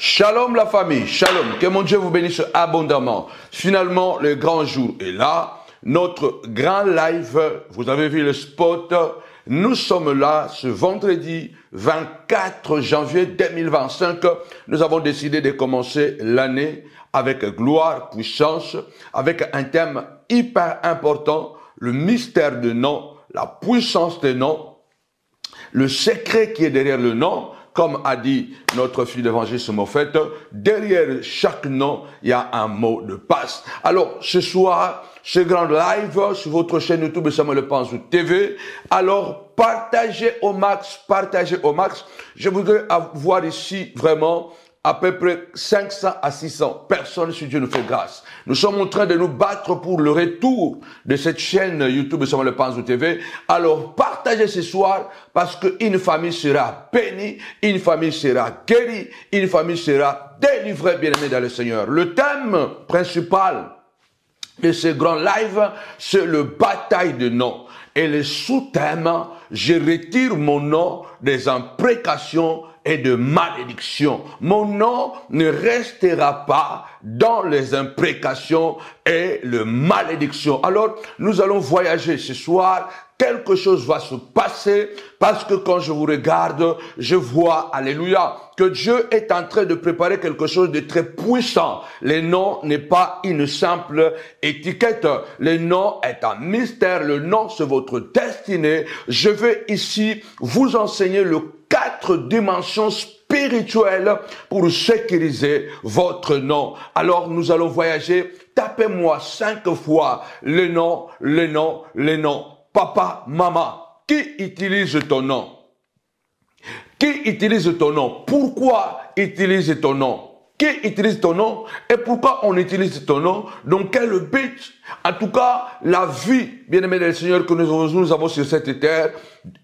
Shalom la famille, shalom, que mon Dieu vous bénisse abondamment. Finalement, le grand jour est là, notre grand live, vous avez vu le spot, nous sommes là ce vendredi 24 janvier 2025. Nous avons décidé de commencer l'année avec gloire, puissance, avec un thème hyper important, le mystère de nom, la puissance des noms, le secret qui est derrière le nom. Comme a dit notre fille d'évangéliste Moffett, derrière chaque nom, il y a un mot de passe. Alors, ce soir, ce grand live sur votre chaîne YouTube Samuel Panzou TV. Alors, partagez au max, partagez au max. Je voudrais avoir ici vraiment à peu près 500 à 600 personnes si Dieu nous fait grâce. Nous sommes en train de nous battre pour le retour de cette chaîne YouTube Samuel Panzou TV. Alors, partagez ce soir parce qu'une famille sera bénie, une famille sera guérie, une famille sera délivrée, bien-aimée dans le Seigneur. Le thème principal de ce grand live, c'est le bataille de noms. Et le sous-thème, je retire mon nom des imprécations et de malédiction. Mon nom ne restera pas dans les imprécations et les malédictions. Alors, nous allons voyager ce soir. Quelque chose va se passer parce que quand je vous regarde, je vois, alléluia, que Dieu est en train de préparer quelque chose de très puissant. Le nom n'est pas une simple étiquette. Le nom est un mystère. Le nom, c'est votre destinée. Je vais ici vous enseigner les 4 dimensions spirituelles pour sécuriser votre nom. Alors, nous allons voyager. Tapez-moi 5 fois le nom, le nom, le nom. Papa, maman, qui utilise ton nom? Qui utilise ton nom? Pourquoi utilise ton nom? Qui utilise ton nom? Et pourquoi on utilise ton nom? Dans quel but? En tout cas, la vie, bien-aimé du Seigneur, que nous avons sur cette terre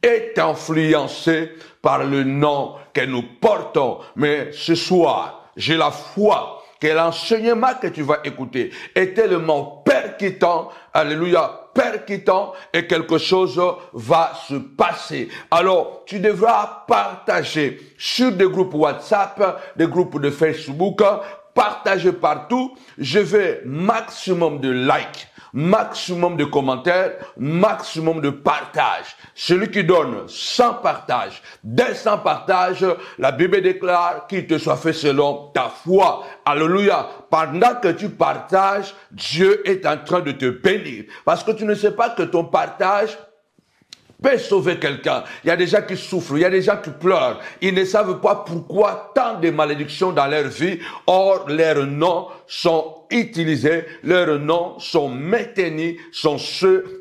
est influencée par le nom que nous portons. Mais ce soir, j'ai la foi que l'enseignement que tu vas écouter est tellement percutant, alléluia, percutant, et quelque chose va se passer. Alors, tu devras partager sur des groupes WhatsApp, des groupes de Facebook, partager partout. Je veux maximum de likes, maximum de commentaires, maximum de partage. Celui qui donne 100 partages, 200 partages, la Bible déclare qu'il te soit fait selon ta foi. Alléluia. Pendant que tu partages, Dieu est en train de te bénir. Parce que tu ne sais pas que ton partage peut sauver quelqu'un. Il y a des gens qui souffrent, il y a des gens qui pleurent. Ils ne savent pas pourquoi tant de malédictions dans leur vie. Or, leurs noms sont utilisés, leurs noms sont maintenus, sont ceux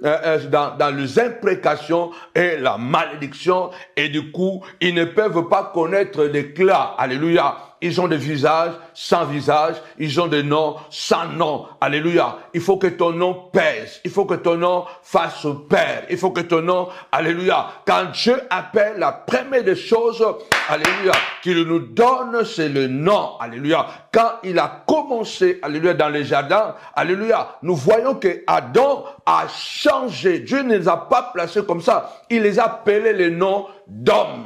dans les imprécations et la malédiction. Et du coup, ils ne peuvent pas connaître l'éclat. Alléluia. Ils ont des visages sans visage. Ils ont des noms sans nom. Alléluia. Il faut que ton nom pèse. Il faut que ton nom fasse père. Il faut que ton nom, alléluia. Quand Dieu appelle, la première des choses, alléluia, qu'il nous donne, c'est le nom. Alléluia. Quand il a commencé, alléluia, dans les jardins, alléluia, nous voyons que Adam a changé. Dieu ne les a pas placés comme ça. Il les a appelés le nom d'homme.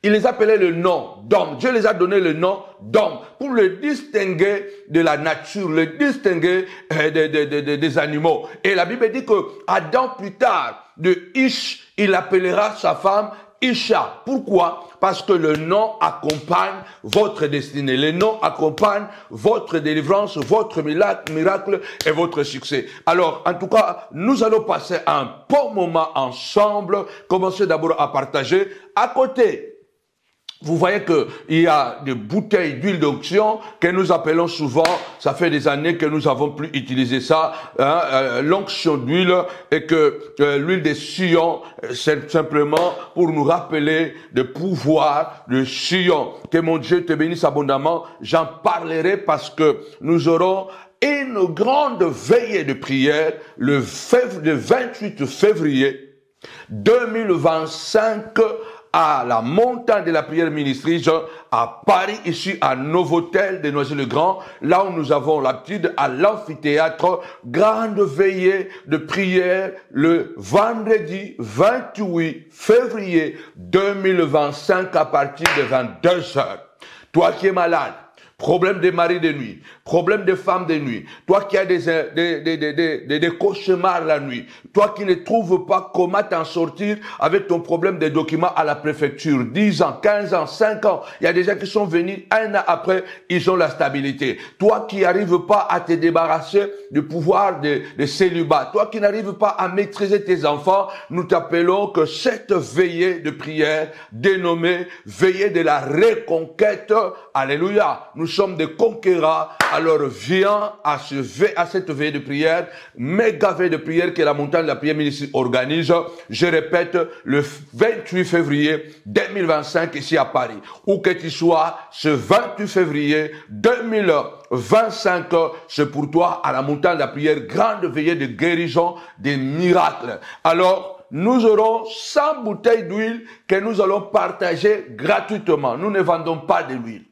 Il les appelait le nom d'homme. Dieu les a donné le nom d'homme pour le distinguer de la nature, le distinguer des animaux. Et la Bible dit que Adam, plus tard, de Ish, il appellera sa femme Isha. Pourquoi? Parce que le nom accompagne votre destinée. Le nom accompagne votre délivrance, votre miracle et votre succès. Alors, en tout cas, nous allons passer un bon moment ensemble. Commencez d'abord à partager. À côté, vous voyez qu'il y a des bouteilles d'huile d'onction que nous appelons souvent, ça fait des années que nous avons plus utilisé ça, l'onction d'huile, et que l'huile de Sion, c'est simplement pour nous rappeler le pouvoir de Sion. Que mon Dieu te bénisse abondamment. J'en parlerai parce que nous aurons une grande veillée de prière le 28 février 2025 à la montagne de la prière ministrise à Paris, ici à Novotel de Noisy-le-Grand, là où nous avons l'habitude à l'amphithéâtre, grande veillée de prière le vendredi 28 février 2025 à partir de 22h. Toi qui es malade, problème des maris de nuit, problème des femmes de nuit, toi qui as des cauchemars la nuit, toi qui ne trouves pas comment t'en sortir avec ton problème des documents à la préfecture, 10 ans, 15 ans, 5 ans, il y a des gens qui sont venus un an après, ils ont la stabilité. Toi qui n'arrives pas à te débarrasser du pouvoir de célibat, toi qui n'arrives pas à maîtriser tes enfants, nous t'appelons que cette veillée de prière, dénommée veillée de la reconquête, alléluia, nous sommes des conquérants, alors viens à cette veillée de prière, méga veillée de prière que la montagne de la prière ministre organise, je répète, le 28 février 2025 ici à Paris. Où que tu sois, ce 28 février 2025, c'est pour toi à la montagne de la prière, grande veillée de guérison, des miracles. Alors, nous aurons 100 bouteilles d'huile que nous allons partager gratuitement. Nous ne vendons pas de l'huile.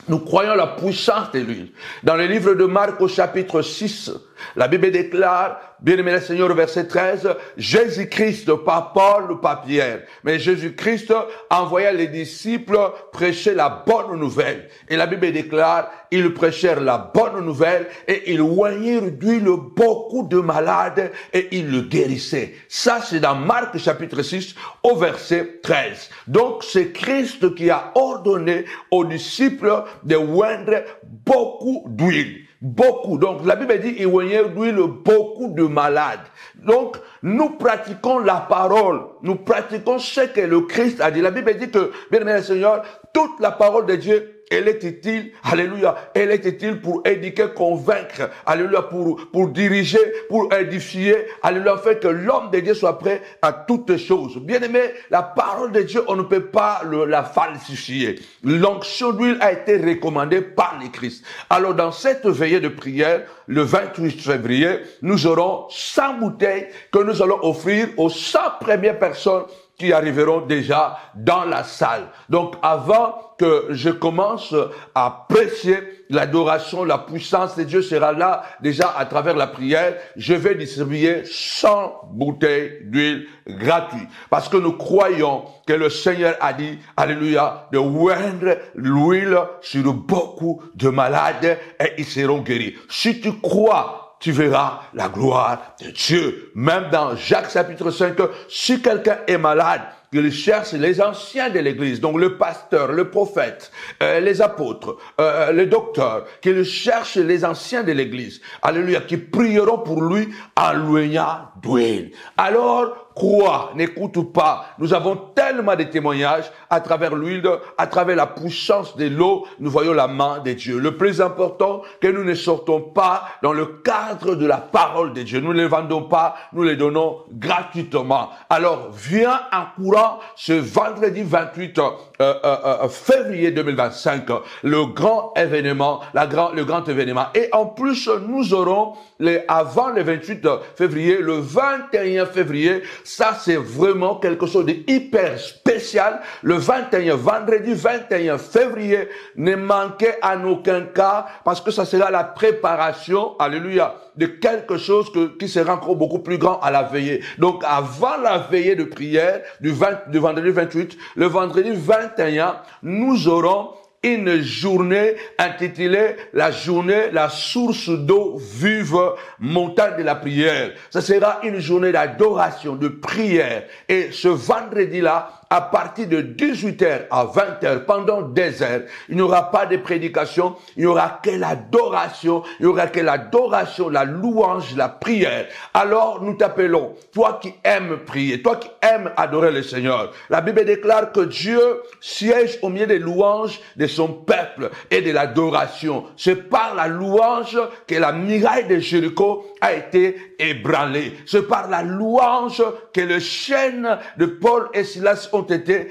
Nous croyons la puissance de l'huile. Dans le livre de Marc au chapitre 6, la Bible déclare, bien-aimé le Seigneur, verset 13, Jésus-Christ, pas Paul, pas Pierre, mais Jésus-Christ envoya les disciples prêcher la bonne nouvelle. Et la Bible déclare, ils prêchèrent la bonne nouvelle et ils oignirent d'huile beaucoup de malades et ils le guérissaient. Ça, c'est dans Marc chapitre 6 au verset 13. Donc, c'est Christ qui a ordonné aux disciples de oindre beaucoup d'huile. Beaucoup. Donc, la Bible dit, il oignait d'huile beaucoup de malades. Donc, nous pratiquons la parole. Nous pratiquons ce que le Christ a dit. La Bible dit que, bien aimé le Seigneur, toute la parole de Dieu, elle est utile, alléluia, elle est utile pour éduquer, convaincre, alléluia, pour diriger, pour édifier, alléluia, fait que l'homme de Dieu soit prêt à toutes choses. Bien aimé, la parole de Dieu, on ne peut pas la falsifier. L'onction d'huile a été recommandée par les Christ. Alors, dans cette veillée de prière, le 28 février, nous aurons 100 bouteilles que nous allons offrir aux 100 premières personnes qui arriveront déjà dans la salle. Donc, avant que je commence à prêcher l'adoration, la puissance de Dieu sera là déjà à travers la prière, je vais distribuer 100 bouteilles d'huile gratuites. Parce que nous croyons que le Seigneur a dit, alléluia, de oindre l'huile sur beaucoup de malades et ils seront guéris. Si tu crois, tu verras la gloire de Dieu. Même dans Jacques chapitre 5, si quelqu'un est malade, il cherche les anciens de l'église, donc le pasteur, le prophète, les apôtres, les docteurs, qu'il cherche les anciens de l'église, alléluia, qui prieront pour lui en l'oignant d'huile. Alors, crois, n'écoute pas. Nous avons tellement de témoignages à travers l'huile, à travers la puissance de l'eau, nous voyons la main de Dieu. Le plus important, que nous ne sortons pas dans le cadre de la parole de Dieu. Nous ne les vendons pas, nous les donnons gratuitement. Alors, viens en courant ce vendredi 28 février 2025, le grand événement, le grand événement. Et en plus, nous aurons avant le 28 février, le 21 février, ça c'est vraiment quelque chose de hyper spécial. Le 21, vendredi 21 février, ne manquez en aucun cas, parce que ça sera la préparation, alléluia, de quelque chose qui sera encore beaucoup plus grand à la veillée. Donc avant la veillée de prière du vendredi 28, le vendredi 21, nous aurons une journée intitulée la journée, la source d'eau vive, montagne de la prière. Ça sera une journée d'adoration, de prière. Et ce vendredi-là, à partir de 18h à 20h, pendant des heures, il n'y aura pas de prédication, il n'y aura que l'adoration, la louange, la prière. Alors nous t'appelons, toi qui aimes prier, toi qui aimes adorer le Seigneur. La Bible déclare que Dieu siège au milieu des louanges de son peuple et de l'adoration. C'est par la louange que la muraille de Jéricho a été ébranlée. C'est par la louange que les chaînes de Paul et Silas ont été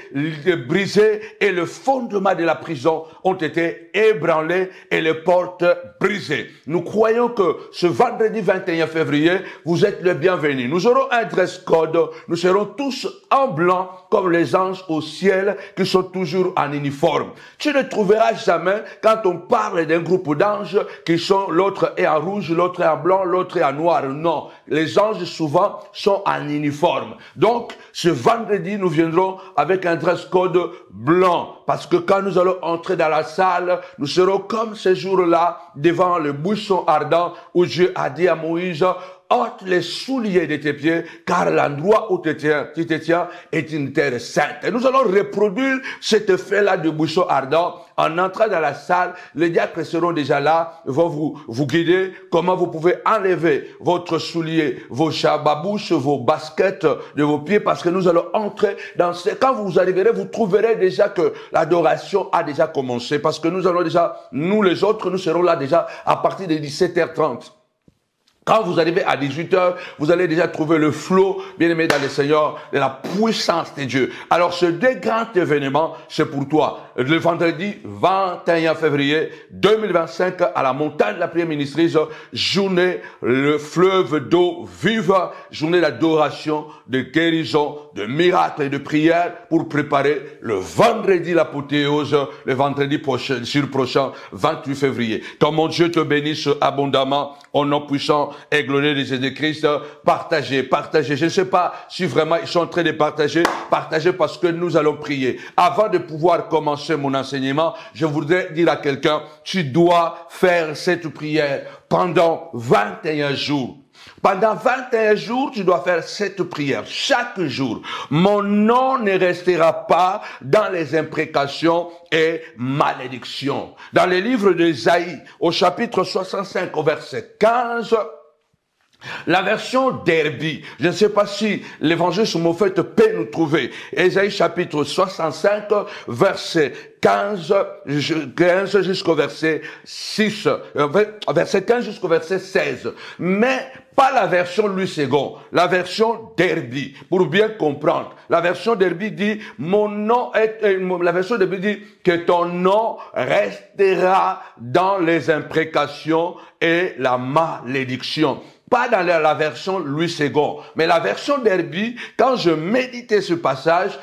brisées et le fondement de la prison ont été ébranlés et les portes brisées. Nous croyons que ce vendredi 21 février, vous êtes les bienvenus. Nous aurons un dress code. Nous serons tous en blanc comme les anges au ciel qui sont toujours en uniforme. Tu ne trouveras jamais, quand on parle d'un groupe d'anges, qui sont, l'autre est en rouge, l'autre est en blanc, l'autre est en noir. Non. Les anges souvent sont en uniforme. Donc, ce vendredi, nous viendrons avec un dress code blanc. Parce que quand nous allons entrer dans la salle, nous serons comme ces jours-là devant le buisson ardent où Dieu a dit à Moïse, ôte les souliers de tes pieds, car l'endroit où tu te tiens est une terre sainte. Et nous allons reproduire cet effet-là de buisson ardent. En entrant dans la salle, les diacres seront déjà là, vont vous guider comment vous pouvez enlever votre soulier, vos chababouches, vos baskets de vos pieds, parce que nous allons entrer dans quand vous arriverez, vous trouverez déjà que l'adoration a déjà commencé, parce que nous allons déjà, nous les autres, nous serons là déjà à partir de 17h30. Quand vous arrivez à 18h, vous allez déjà trouver le flot, bien aimé dans le Seigneur, de la puissance de Dieu. Alors ce deux grands événements, c'est pour toi. Le vendredi 21 février 2025, à la montagne de la prière ministrise, journée, le fleuve d'eau vive, journée d'adoration, de guérison, de miracles et de prière pour préparer le vendredi l'apothéose, le vendredi prochain, 28 février. Que mon Dieu te bénisse abondamment, au nom puissant et glorieux de Jésus-Christ. Partagez. Je ne sais pas si vraiment ils sont en train de partager parce que nous allons prier. Avant de pouvoir commencer mon enseignement, je voudrais dire à quelqu'un, tu dois faire cette prière pendant 21 jours. Pendant 21 jours, tu dois faire cette prière chaque jour. Mon nom ne restera pas dans les imprécations et malédictions. Dans le livre d'Ésaïe, au chapitre 65, au verset 15, la version Derby, je ne sais pas si l'évangile Moffett peut nous trouver. Ésaïe chapitre 65, verset 15 jusqu'au verset 6, verset 15 jusqu'au verset 16. Mais pas la version Louis II, la version Derby, pour bien comprendre. La version Derby dit, la version Derby dit que ton nom restera dans les imprécations et la malédiction. Pas dans la version Louis II, mais la version Derby, quand je méditais ce passage,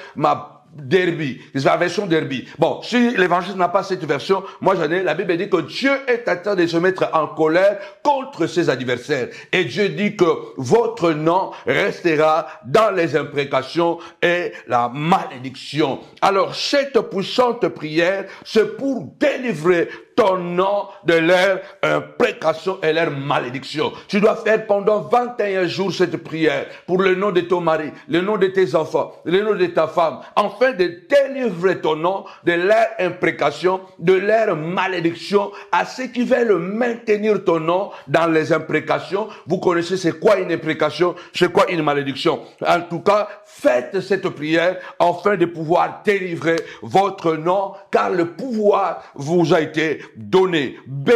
Derby, c'est la version Derby. Bon, si l'évangile n'a pas cette version, moi j'en ai, la Bible dit que Dieu est en train de se mettre en colère contre ses adversaires. Et Dieu dit que votre nom restera dans les imprécations et la malédiction. Alors, cette puissante prière, c'est pour délivrer ton nom de leur imprécation et leur malédiction. Tu dois faire pendant 21 jours cette prière pour le nom de ton mari, le nom de tes enfants, le nom de ta femme, afin de délivrer ton nom de leur imprécation, de leur malédiction, à ceux qui veulent maintenir ton nom dans les imprécations. Vous connaissez c'est quoi une imprécation, c'est quoi une malédiction. En tout cas, faites cette prière afin de pouvoir délivrer votre nom, car le pouvoir vous a été donné. B.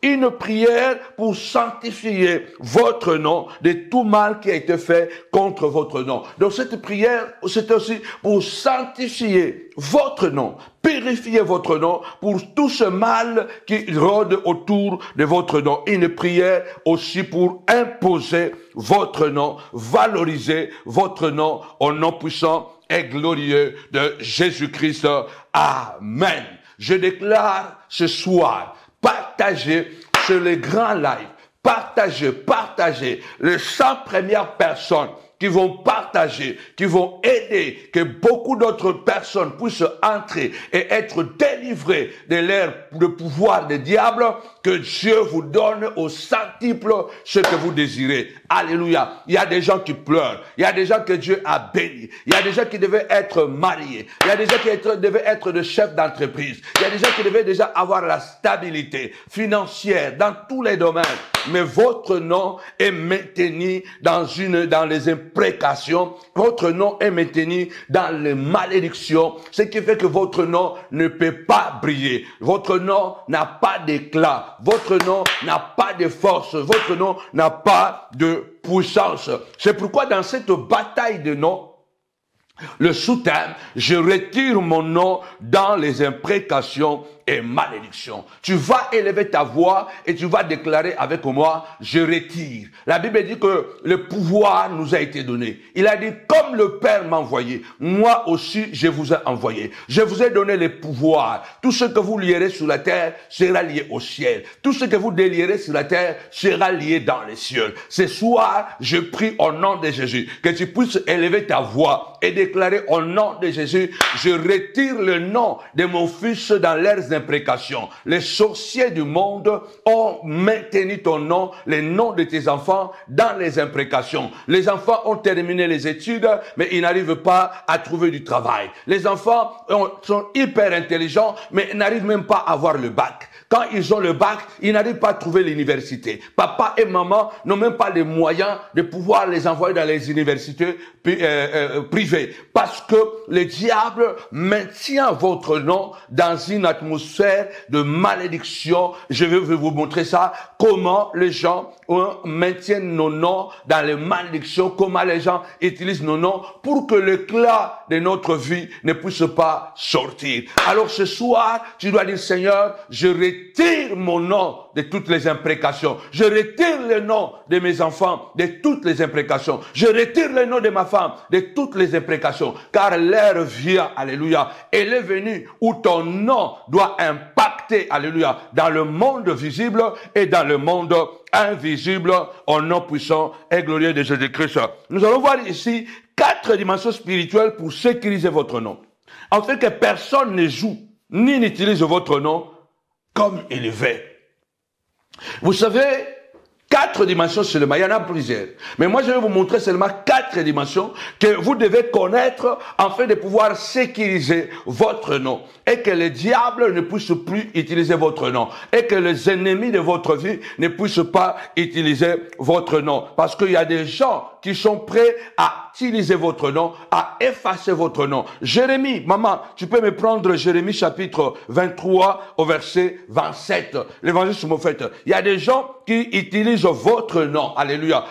Une prière pour sanctifier votre nom de tout mal qui a été fait contre votre nom. Donc cette prière, c'est aussi pour sanctifier votre nom, purifier votre nom pour tout ce mal qui rôde autour de votre nom. Une prière aussi pour imposer votre nom, valoriser votre nom au nom puissant et glorieux de Jésus-Christ. Amen. Je déclare ce soir, partagez sur les grands lives, partagez les 100 premières personnes qui vont partager, qui vont aider, que beaucoup d'autres personnes puissent entrer et être délivrées de pouvoir des diables, que Dieu vous donne au centuple ce que vous désirez. Alléluia. Il y a des gens qui pleurent. Il y a des gens que Dieu a bénis. Il y a des gens qui devaient être mariés. Il y a des gens qui devaient être de chefs d'entreprise. Il y a des gens qui devaient déjà avoir la stabilité financière dans tous les domaines. Mais votre nom est maintenu dans les imprécations. Votre nom est maintenu dans les malédictions. Ce qui fait que votre nom ne peut pas briller. Votre nom n'a pas d'éclat. Votre nom n'a pas de force. Votre nom n'a pas de puissance. C'est pourquoi dans cette bataille de noms, le sous-thème, je retire mon nom dans les imprécations et malédiction. Tu vas élever ta voix et tu vas déclarer avec moi, je retire. La Bible dit que le pouvoir nous a été donné. Il a dit, comme le Père m'a envoyé, moi aussi je vous ai envoyé. Je vous ai donné le pouvoir. Tout ce que vous lierez sur la terre sera lié au ciel. Tout ce que vous délierez sur la terre sera lié dans les cieux. Ce soir, je prie au nom de Jésus que tu puisses élever ta voix et déclarer au nom de Jésus, je retire le nom de mon fils dans leurs imprécations. Les sorciers du monde ont maintenu ton nom, les noms de tes enfants dans les imprécations. Les enfants ont terminé les études, mais ils n'arrivent pas à trouver du travail. Les enfants sont hyper intelligents, mais n'arrivent même pas à avoir le bac. Quand ils ont le bac, ils n'arrivent pas à trouver l'université. Papa et maman n'ont même pas les moyens de pouvoir les envoyer dans les universités privées. Parce que le diable maintient votre nom dans une atmosphère de malédiction. Je vais vous montrer ça. Comment les gens maintiennent nos noms dans les malédictions. Comment les gens utilisent nos noms pour que l'éclat de notre vie ne puisse pas sortir. Alors ce soir, tu dois dire, Seigneur, je retire mon nom de toutes les imprécations. Je retire le nom de mes enfants de toutes les imprécations. Je retire le nom de ma femme de toutes les imprécations. Car l'heure vient, alléluia. Elle est venue où ton nom doit impacter, alléluia, dans le monde visible et dans le monde invisible, au nom puissant et glorieux de Jésus-Christ. Nous allons voir ici 4 dimensions spirituelles pour sécuriser votre nom. En fait que personne ne joue ni n'utilise votre nom comme il veut. Vous savez, 4 dimensions seulement, il y en a plusieurs. Mais moi, je vais vous montrer seulement 4 dimensions que vous devez connaître afin de pouvoir sécuriser votre nom. Et que le diable ne puisse plus utiliser votre nom. Et que les ennemis de votre vie ne puissent pas utiliser votre nom. Parce qu'il y a des gens qui sont prêts à utiliser votre nom, à effacer votre nom. Jérémie, maman, tu peux me prendre Jérémie chapitre 23 au verset 27. L'évangile sur mon fait. Il y a des gens qui utilisent votre nom, alléluia,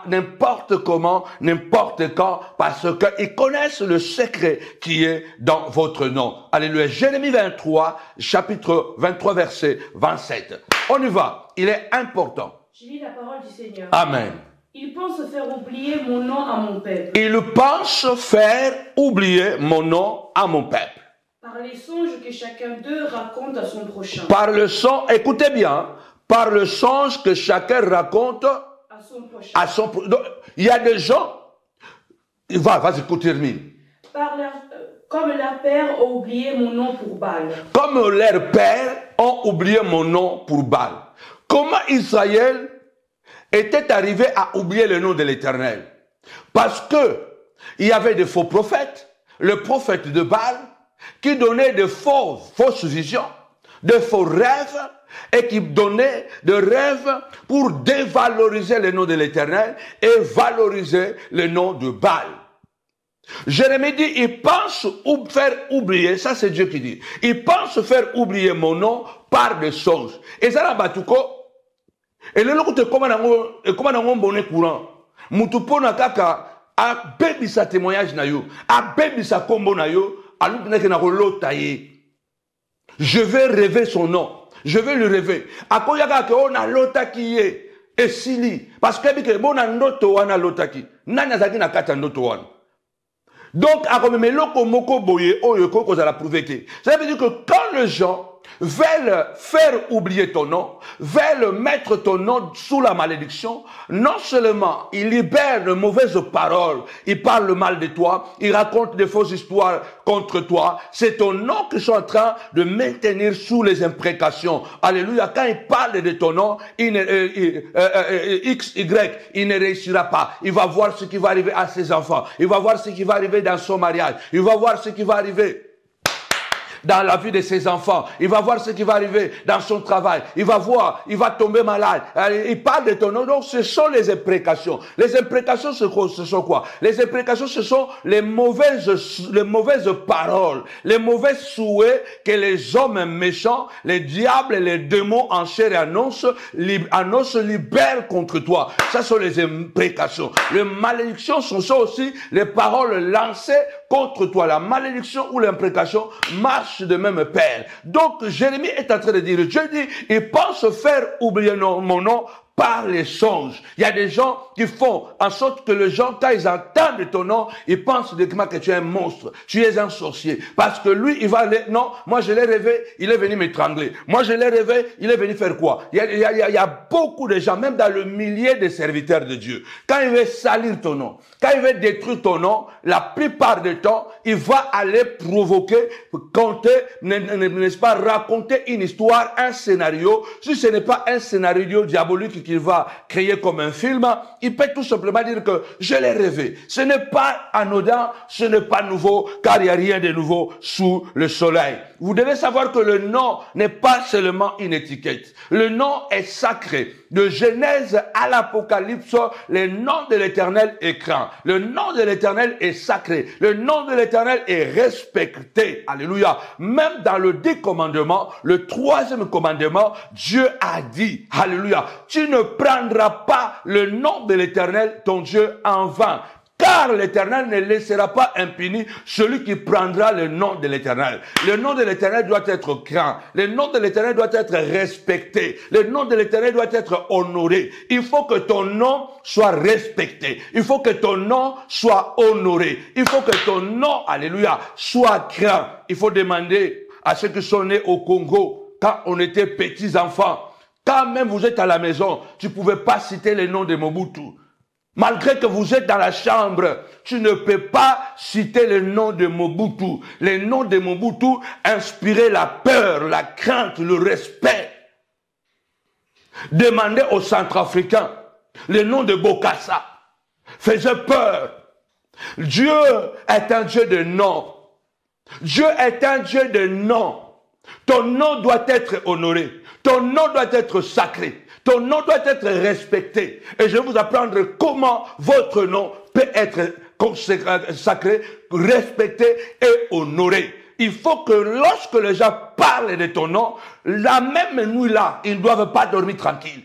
n'importe comment, n'importe quand, parce qu'ils connaissent le secret qui est dans votre nom. Alléluia. Jérémie 23, chapitre 23, verset 27. On y va. Il est important. Je lis la parole du Seigneur. Amen. Ils pensent faire oublier mon nom à mon peuple. Ils pensent faire oublier mon nom à mon peuple. Par les songes que chacun d'eux raconte à son prochain. Par le son, écoutez bien, par le songe que chacun raconte à son prochain. Il y a des gens, vas-y, termine. Comme leurs pères ont oublié mon nom pour Baal. Comme leurs pères ont oublié mon nom pour Baal. Comment Israël était arrivé à oublier le nom de l'Éternel? Parce que il y avait des faux prophètes, le prophète de Baal, qui donnait de fausses visions, de faux rêves, et qui donnait des rêves pour dévaloriser le nom de l'Éternel et valoriser le nom de Baal. Jérémie dit, il pense faire oublier, ça c'est Dieu qui dit, il pense faire oublier mon nom par des songes. Et ça là, batuko, et le loco te comment on bonnet courant, mutupona kaka, a bébi sa témoignage na yo, a bébi sa combo na yo, a l'oublié na lotaye. Je vais rêver son nom. Je vais le rêver. Akoyaka ke ona lotaki ye esili parce que bike bona ndoto wana lotaki. Nani azaki na kata ndoto wana. Donc akomeme loko moko boye oyo ko za la prouver que. Ça veut dire que quand les gens veulent faire oublier ton nom, veulent mettre ton nom sous la malédiction, non seulement ils libèrent de mauvaises paroles, ils parlent le mal de toi, ils racontent des fausses histoires contre toi, c'est ton nom qu'ils sont en train de maintenir sous les imprécations. Alléluia, quand ils parlent de ton nom, X, Y, il ne réussira pas. Il va voir ce qui va arriver à ses enfants, il va voir ce qui va arriver dans son mariage, il va voir ce qui va arriver dans la vie de ses enfants. Il va voir ce qui va arriver dans son travail. Il va voir, il va tomber malade. Il parle de ton nom. Donc, ce sont les imprécations. Les imprécations, ce sont quoi? Les imprécations, ce sont les mauvaises paroles, les mauvais souhaits que les hommes méchants, les diables et les démons en chair et annonce libèrent contre toi. Ça sont les imprécations. Les malédictions sont ça aussi les paroles lancées contre toi. La malédiction ou l'imprécation marchent de même pair. Donc, Jérémie est en train de dire, Dieu dit, il pense faire oublier mon nom par les songes. Il y a des gens qui font en sorte que les gens, quand ils entendent ton nom, ils pensent directement que tu es un monstre, tu es un sorcier. Parce que lui, il va aller, non, moi je l'ai rêvé, il est venu m'étrangler. Moi je l'ai rêvé, il est venu faire quoi? Il y a beaucoup de gens, même dans le millier des serviteurs de Dieu. Quand il veut salir ton nom, quand il veut détruire ton nom, la plupart du temps, il va aller provoquer, compter, n'est-ce pas, raconter une histoire, un scénario. Si ce n'est pas un scénario diabolique qu'il va créer comme un film, il peut tout simplement dire que je l'ai rêvé. Ce n'est pas anodin, ce n'est pas nouveau, car il n'y a rien de nouveau sous le soleil. Vous devez savoir que le nom n'est pas seulement une étiquette. Le nom est sacré. De Genèse à l'Apocalypse, le nom de l'Éternel est grand. Le nom de l'Éternel est sacré. Le nom de l'Éternel est respecté. Alléluia. Même dans le 10 commandements, le 3e commandement, Dieu a dit, alléluia, tu ne prendras pas le nom de l'Éternel, ton Dieu, en vain. Car l'Éternel ne laissera pas impuni celui qui prendra le nom de l'Éternel. Le nom de l'Éternel doit être grand. Le nom de l'Éternel doit être respecté. Le nom de l'Éternel doit être honoré. Il faut que ton nom soit respecté. Il faut que ton nom soit honoré. Il faut que ton nom, alléluia, soit grand. Il faut demander à ceux qui sont nés au Congo, quand on était petits enfants, quand même vous êtes à la maison, tu ne pouvais pas citer le nom de Mobutu. Malgré que vous êtes dans la chambre, tu ne peux pas citer le nom de Mobutu. Le nom de Mobutu inspirait la peur, la crainte, le respect. Demandez aux Centrafricains, le nom de Bokassa faisait peur. Dieu est un Dieu de nom. Dieu est un Dieu de nom. Ton nom doit être honoré. Ton nom doit être sacré. Ton nom doit être respecté. Et je vais vous apprendre comment votre nom peut être sacré, respecté et honoré. Il faut que lorsque les gens parlent de ton nom, la même nuit-là, ils ne doivent pas dormir tranquille.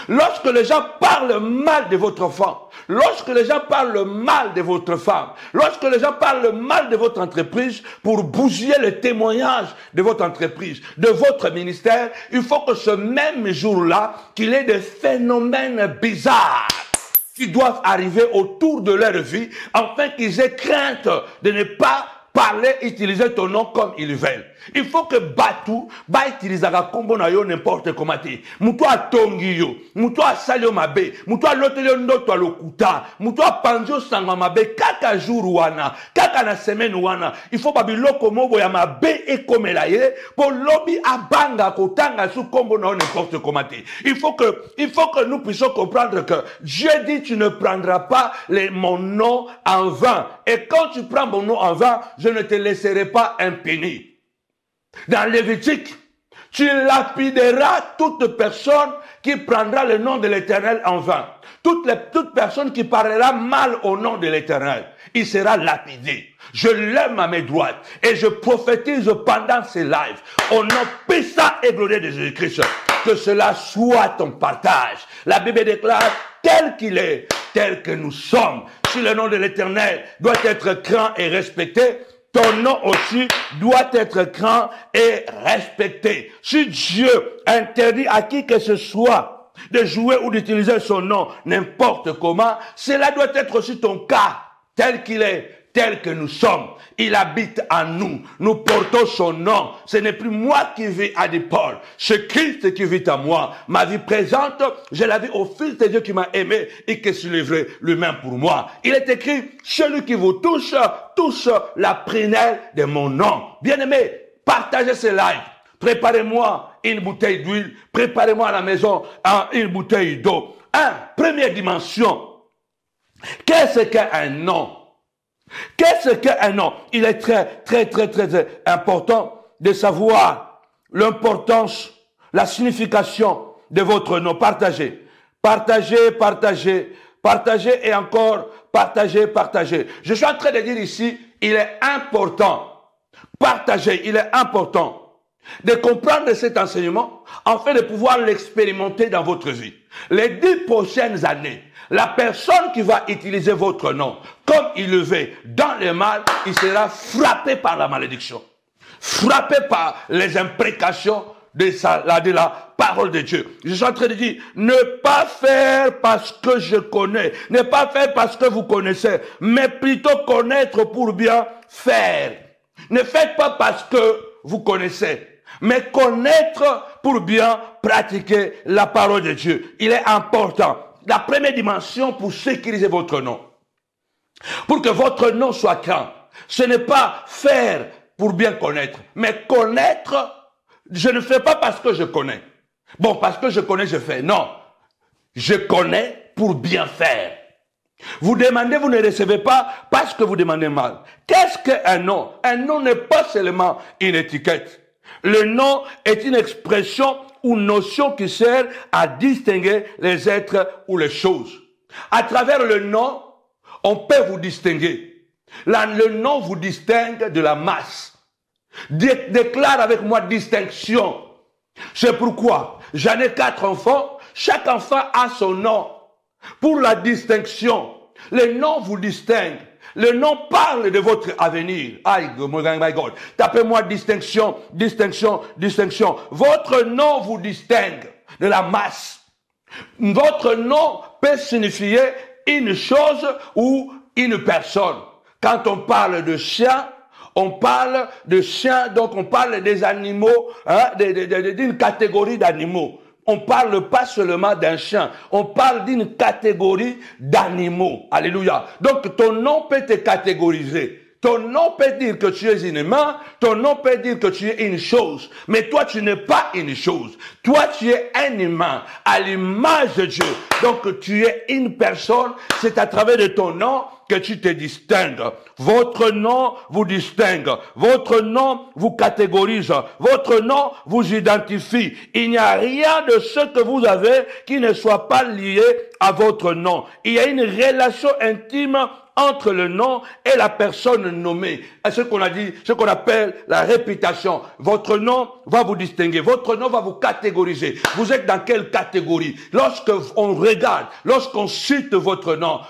Lorsque les gens parlent mal de votre enfant, lorsque les gens parlent mal de votre femme, lorsque les gens parlent mal de votre entreprise pour bousiller le témoignage de votre entreprise, de votre ministère, il faut que ce même jour-là, qu'il y ait des phénomènes bizarres qui doivent arriver autour de leur vie, afin qu'ils aient crainte de ne pas parler, utiliser ton nom comme ils veulent. Il faut que Batu, utilisera kombo na yo n'importe comment. Muto a tongi yo, muto a salio mabe, muto a lotelio ndoto a lokuta, muto a panjo sangwa mabe, kaka jour wana, kaka na semaine wana. Il faut babiloko mobo ya mabe e komela ye, pour lobby a banga kotanga sous kombo na yo n'importe comment. Il faut que nous puissions comprendre que Dieu dit tu ne prendras pas mon nom en vain. Et quand tu prends mon nom en vain, je ne te laisserai pas impuni. Dans Lévitique, tu lapideras toute personne qui prendra le nom de l'Éternel en vain. Toute personne qui parlera mal au nom de l'Éternel, il sera lapidé. Je lève à mes droites et je prophétise pendant ces lives au nom puissant et glorieux de Jésus-Christ. Que cela soit ton partage. La Bible déclare tel qu'il est, tel que nous sommes. Si le nom de l'Éternel doit être grand et respecté, ton nom aussi doit être grand et respecté. Si Dieu interdit à qui que ce soit de jouer ou d'utiliser son nom n'importe comment, cela doit être aussi ton cas, tel qu'il est, tel que nous sommes. Il habite en nous. Nous portons son nom. Ce n'est plus moi qui vis à Paul. C'est Christ qui vit en moi. Ma vie présente, je la vis au Fils de Dieu qui m'a aimé et qui s'est livré lui-même pour moi. Il est écrit, celui qui vous touche la prunelle de mon nom. Bien-aimé, partagez ce live. Préparez-moi une bouteille d'huile. Préparez-moi à la maison une bouteille d'eau. Première dimension. Qu'est-ce qu'un nom? Qu'est-ce qu'un nom? Il est très important de savoir l'importance, la signification de votre nom. Partagez et encore partagez. Je suis en train de dire ici, il est important. Partagez, il est important. de comprendre cet enseignement afin de pouvoir l'expérimenter dans votre vie. Les 10 prochaines années, la personne qui va utiliser votre nom comme il le veut dans le mal, il sera frappé par la malédiction, frappé par les imprécations de la parole de Dieu. Je suis en train de dire, ne pas faire parce que je connais, ne pas faire parce que vous connaissez, mais plutôt connaître pour bien faire. Ne faites pas parce que vous connaissez, mais connaître pour bien pratiquer la parole de Dieu. Il est important. La première dimension pour sécuriser votre nom, pour que votre nom soit grand, ce n'est pas faire pour bien connaître, mais connaître. Je ne fais pas parce que je connais. Bon, parce que je connais, je fais. Non. Je connais pour bien faire. Vous demandez, vous ne recevez pas parce que vous demandez mal. Qu'est-ce qu'un nom? Un nom n'est pas seulement une étiquette. Le nom est une expression ou notion qui sert à distinguer les êtres ou les choses. À travers le nom, on peut vous distinguer. Là, le nom vous distingue de la masse. Déclare avec moi distinction. C'est pourquoi j'en ai 4 enfants. Chaque enfant a son nom. Pour la distinction, le nom vous distingue. Le nom parle de votre avenir. Aïe, my God. Tapez-moi distinction, distinction, distinction. Votre nom vous distingue de la masse. Votre nom peut signifier une chose ou une personne. Quand on parle de chien, on parle de chiens, donc on parle des animaux, hein, d'une catégorie d'animaux. On ne parle pas seulement d'un chien, on parle d'une catégorie d'animaux. Alléluia. Donc ton nom peut te catégoriser. Ton nom peut dire que tu es une main, ton nom peut dire que tu es une chose, mais toi tu n'es pas une chose. Toi tu es un humain à l'image de Dieu. Donc tu es une personne, c'est à travers de ton nom que tu te distingues. Votre nom vous distingue. Votre nom vous catégorise. Votre nom vous identifie. Il n'y a rien de ce que vous avez qui ne soit pas lié à votre nom. Il y a une relation intime entre le nom et la personne nommée. Ce qu'on a dit, ce qu'on appelle la réputation. Votre nom va vous distinguer. Votre nom va vous catégoriser. Vous êtes dans quelle catégorie? Lorsqu'on regarde, lorsqu'on cite votre nom,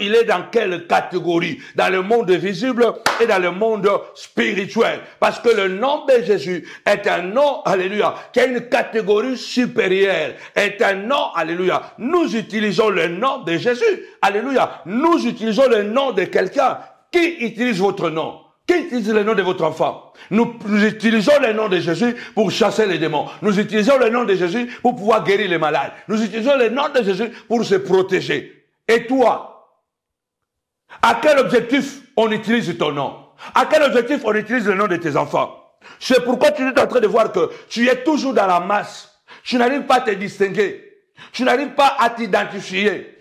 il est dans quelle catégorie? Dans le monde visible et dans le monde spirituel. Parce que le nom de Jésus est un nom, alléluia, qui a une catégorie supérieure. Est un nom, alléluia. Nous utilisons le nom de Jésus. Alléluia. Nous utilisons le nom de quelqu'un. Qui utilise votre nom? Qui utilise le nom de votre enfant? Nous utilisons le nom de Jésus pour chasser les démons. Nous utilisons le nom de Jésus pour pouvoir guérir les malades. Nous utilisons le nom de Jésus pour se protéger. Et toi, à quel objectif on utilise ton nom? À quel objectif on utilise le nom de tes enfants? C'est pourquoi tu es en train de voir que tu es toujours dans la masse. Tu n'arrives pas à te distinguer. Tu n'arrives pas à t'identifier.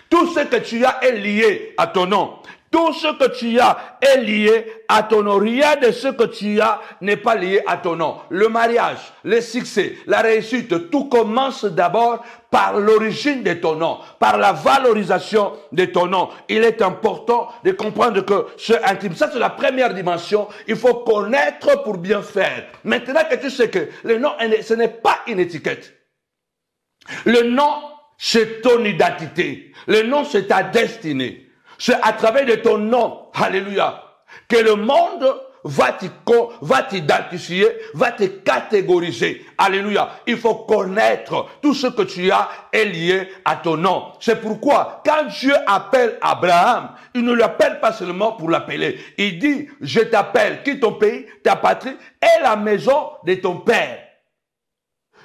Tout ce que tu as est lié à ton nom. Tout ce que tu as est lié à ton nom. Rien de ce que tu as n'est pas lié à ton nom. Le mariage, le succès, la réussite, tout commence d'abord par l'origine de ton nom, par la valorisation de ton nom. Il est important de comprendre que c'est intime. Ça, c'est la première dimension. Il faut connaître pour bien faire. Maintenant que tu sais que le nom, ce n'est pas une étiquette. Le nom, c'est ton identité. Le nom, c'est ta destinée. C'est à travers de ton nom, alléluia, que le monde va t'identifier, va te catégoriser. Alléluia. Il faut connaître tout ce que tu as est lié à ton nom. C'est pourquoi, quand Dieu appelle Abraham, il ne l'appelle pas seulement pour l'appeler. Il dit, je t'appelle, quitte ton pays, ta patrie et la maison de ton père.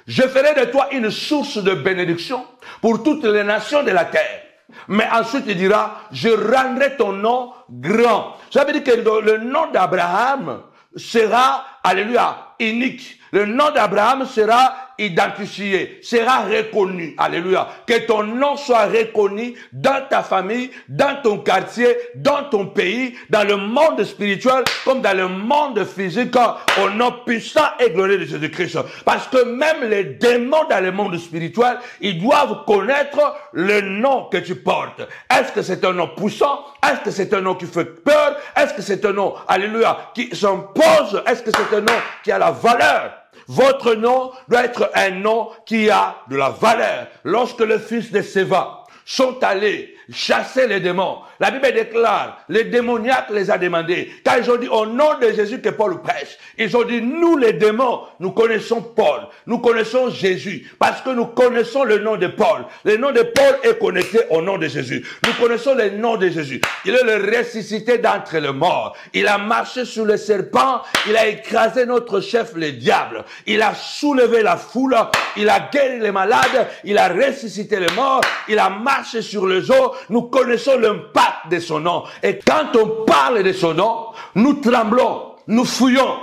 Je ferai de toi une source de bénédiction pour toutes les nations de la terre. Mais ensuite, il dira, je rendrai ton nom grand. Ça veut dire que le nom d'Abraham sera, alléluia, unique. Le nom d'Abraham sera identifié, sera reconnu. Alléluia. Que ton nom soit reconnu dans ta famille, dans ton quartier, dans ton pays, dans le monde spirituel, comme dans le monde physique, au nom puissant et glorieux de Jésus-Christ. Parce que même les démons dans le monde spirituel, ils doivent connaître le nom que tu portes. Est-ce que c'est un nom puissant? Est-ce que c'est un nom qui fait peur? Est-ce que c'est un nom, alléluia, qui s'impose? Est-ce que c'est un nom qui a la valeur? Votre nom doit être un nom qui a de la valeur. Lorsque le fils de Séva sont allés chasser les démons, la Bible déclare, les démoniaques les a demandé, quand ils ont dit au nom de Jésus que Paul prêche, ils ont dit, nous les démons, nous connaissons Paul, nous connaissons Jésus, parce que nous connaissons le nom de Paul. Le nom de Paul est connecté au nom de Jésus. Nous connaissons le nom de Jésus. Il est le ressuscité d'entre les morts. Il a marché sur le serpent, il a écrasé notre chef, le diable. Il a soulevé la foule, il a guéri les malades, il a ressuscité les morts, il a marché sur les eaux. Nous connaissons l'impact de son nom. Et quand on parle de son nom, nous tremblons, nous fouillons.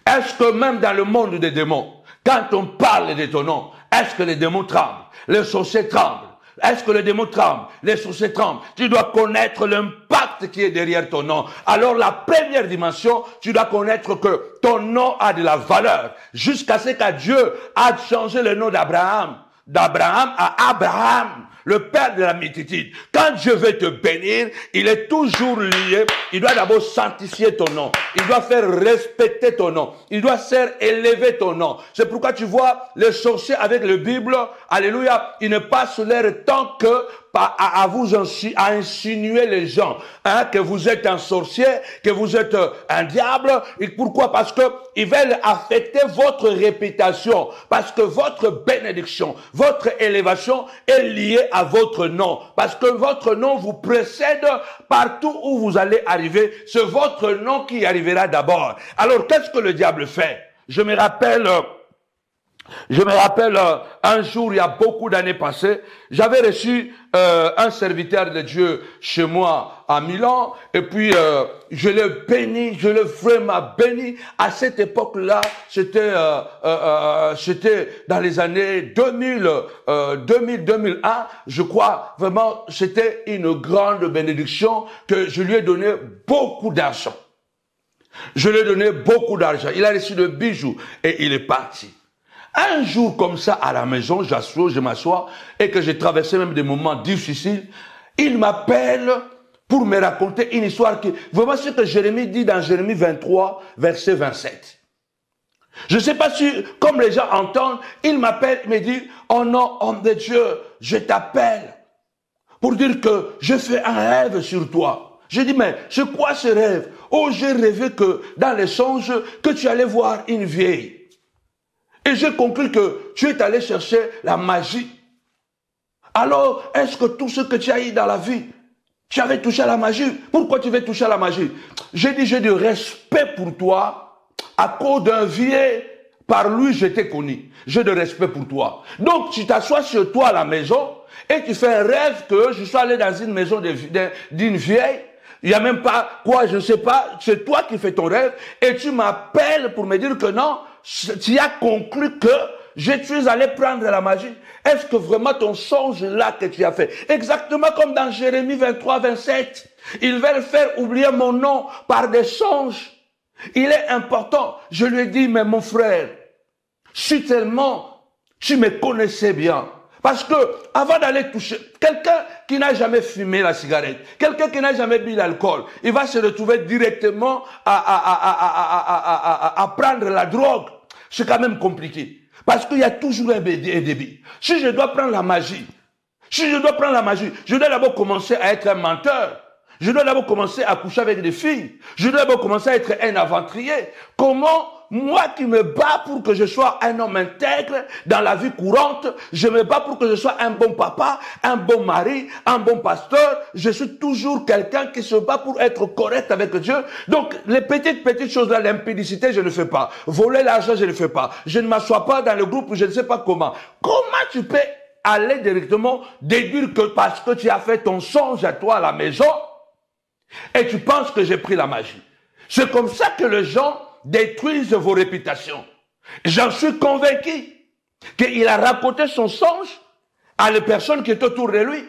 Est-ce que même dans le monde des démons, quand on parle de ton nom, est-ce que les démons tremblent? Les sorciers tremblent. Est-ce que les démons tremblent? Les sorciers tremblent. Tu dois connaître l'impact qui est derrière ton nom. Alors la première dimension, tu dois connaître que ton nom a de la valeur. Jusqu'à ce que Dieu a changé le nom d'Abraham à Abraham, le père de la multitude. Quand Dieu veut te bénir, il est toujours lié. Il doit d'abord sanctifier ton nom. Il doit faire respecter ton nom. Il doit faire élever ton nom. C'est pourquoi tu vois les sorciers avec la Bible, alléluia, ils ne passent leur temps que à insinuer les gens, hein, que vous êtes un sorcier, que vous êtes un diable. Et pourquoi? Parce que ils veulent affecter votre réputation, parce que votre bénédiction, votre élévation est liée à votre nom, parce que votre nom vous précède partout où vous allez arriver. C'est votre nom qui arrivera d'abord. Alors qu'est-ce que le diable fait? Je me rappelle un jour, il y a beaucoup d'années passées, j'avais reçu un serviteur de Dieu chez moi à Milan, et puis je l'ai béni, je l'ai vraiment béni. À cette époque-là, c'était dans les années 2000-2001, je crois, vraiment, c'était une grande bénédiction que je lui ai donné beaucoup d'argent. Je lui ai donné beaucoup d'argent. Il a reçu de bijoux et il est parti. Un jour comme ça, à la maison, je m'assois et que j'ai traversé même des moments difficiles. Il m'appelle pour me raconter une histoire qui... Vraiment ce que Jérémie dit dans Jérémie 23, verset 27. Je ne sais pas si, comme les gens entendent, il m'appelle, il me dit, oh non, homme de Dieu, je t'appelle pour dire que je fais un rêve sur toi. Je dis, mais c'est quoi ce rêve? Oh, j'ai rêvé que dans les songes, que tu allais voir une vieille. Et j'ai conclu que tu es allé chercher la magie. Alors, est-ce que tout ce que tu as eu dans la vie, tu avais touché à la magie? Pourquoi tu veux toucher à la magie? J'ai dit, j'ai du respect pour toi à cause d'un vieil, par lui je t'ai connu. J'ai de respect pour toi. Donc, tu t'assois sur toi à la maison et tu fais un rêve que je sois allé dans une maison d'une vieille. Il n'y a même pas quoi, je ne sais pas, c'est toi qui fais ton rêve et tu m'appelles pour me dire que non, tu as conclu que je suis allé prendre la magie. Est-ce que vraiment ton songe là que tu as fait? Exactement comme dans Jérémie 23, 27. Ils veulent faire oublier mon nom par des songes. Il est important. Je lui ai dit, mais mon frère, si tellement tu me connaissais bien, parce que avant d'aller toucher, quelqu'un qui n'a jamais fumé la cigarette, quelqu'un qui n'a jamais bu l'alcool, il va se retrouver directement à prendre la drogue. C'est quand même compliqué. Parce qu'il y a toujours un débit. Si je dois prendre la magie, je dois d'abord commencer à être un menteur. Je dois d'abord commencer à coucher avec des filles. Je dois d'abord commencer à être un aventurier. Comment moi qui me bats pour que je sois un homme intègre dans la vie courante, je me bats pour que je sois un bon papa, un bon mari, un bon pasteur. Je suis toujours quelqu'un qui se bat pour être correct avec Dieu. Donc, les petites choses là, l'impudicité, je ne fais pas. Voler l'argent, je ne fais pas. Je ne m'assois pas dans le groupe, je ne sais pas comment. Comment tu peux aller directement déduire que parce que tu as fait ton songe à toi à la maison, et tu penses que j'ai pris la magie? C'est comme ça que les gens détruisent vos réputations. J'en suis convaincu qu'il a raconté son songe à les personnes qui étaient autour de lui.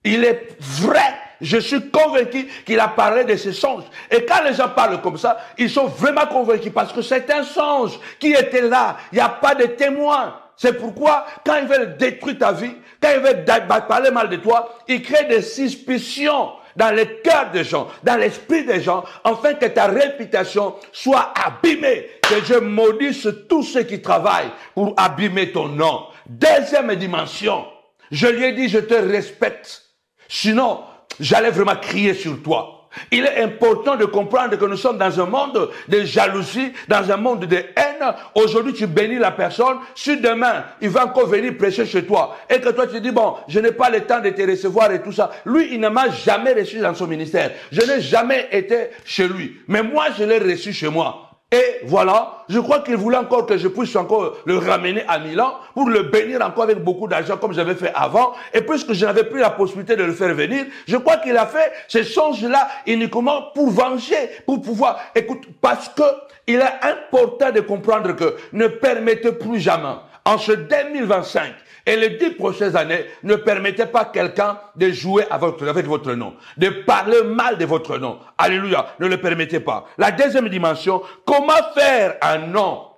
Il est vrai. Je suis convaincu qu'il a parlé de ses songes. Et quand les gens parlent comme ça, ils sont vraiment convaincus parce que c'est un songe qui était là. Il n'y a pas de témoin. C'est pourquoi, quand ils veulent détruire ta vie, quand ils veulent parler mal de toi, ils créent des suspicions, dans les cœurs des gens, dans l'esprit des gens, afin que ta réputation soit abîmée. Que Dieu maudisse tous ceux qui travaillent pour abîmer ton nom. Deuxième dimension, je lui ai dit, je te respecte. Sinon, j'allais vraiment crier sur toi. Il est important de comprendre que nous sommes dans un monde de jalousie, dans un monde de haine. Aujourd'hui, tu bénis la personne. Si demain, il va encore venir prêcher chez toi et que toi, tu dis, bon, je n'ai pas le temps de te recevoir et tout ça. Lui, il ne m'a jamais reçu dans son ministère. Je n'ai jamais été chez lui. Mais moi, je l'ai reçu chez moi. Et voilà, je crois qu'il voulait encore que je puisse encore le ramener à Milan pour le bénir encore avec beaucoup d'argent comme j'avais fait avant. Et puisque je n'avais plus la possibilité de le faire venir, je crois qu'il a fait ce songe-là uniquement pour venger, pour pouvoir, écoute, parce que il est important de comprendre que ne permettez plus jamais, en ce 2025, et les 10 prochaines années, ne permettez pas quelqu'un de jouer avec votre nom, de parler mal de votre nom. Alléluia, ne le permettez pas. La deuxième dimension, comment faire un nom?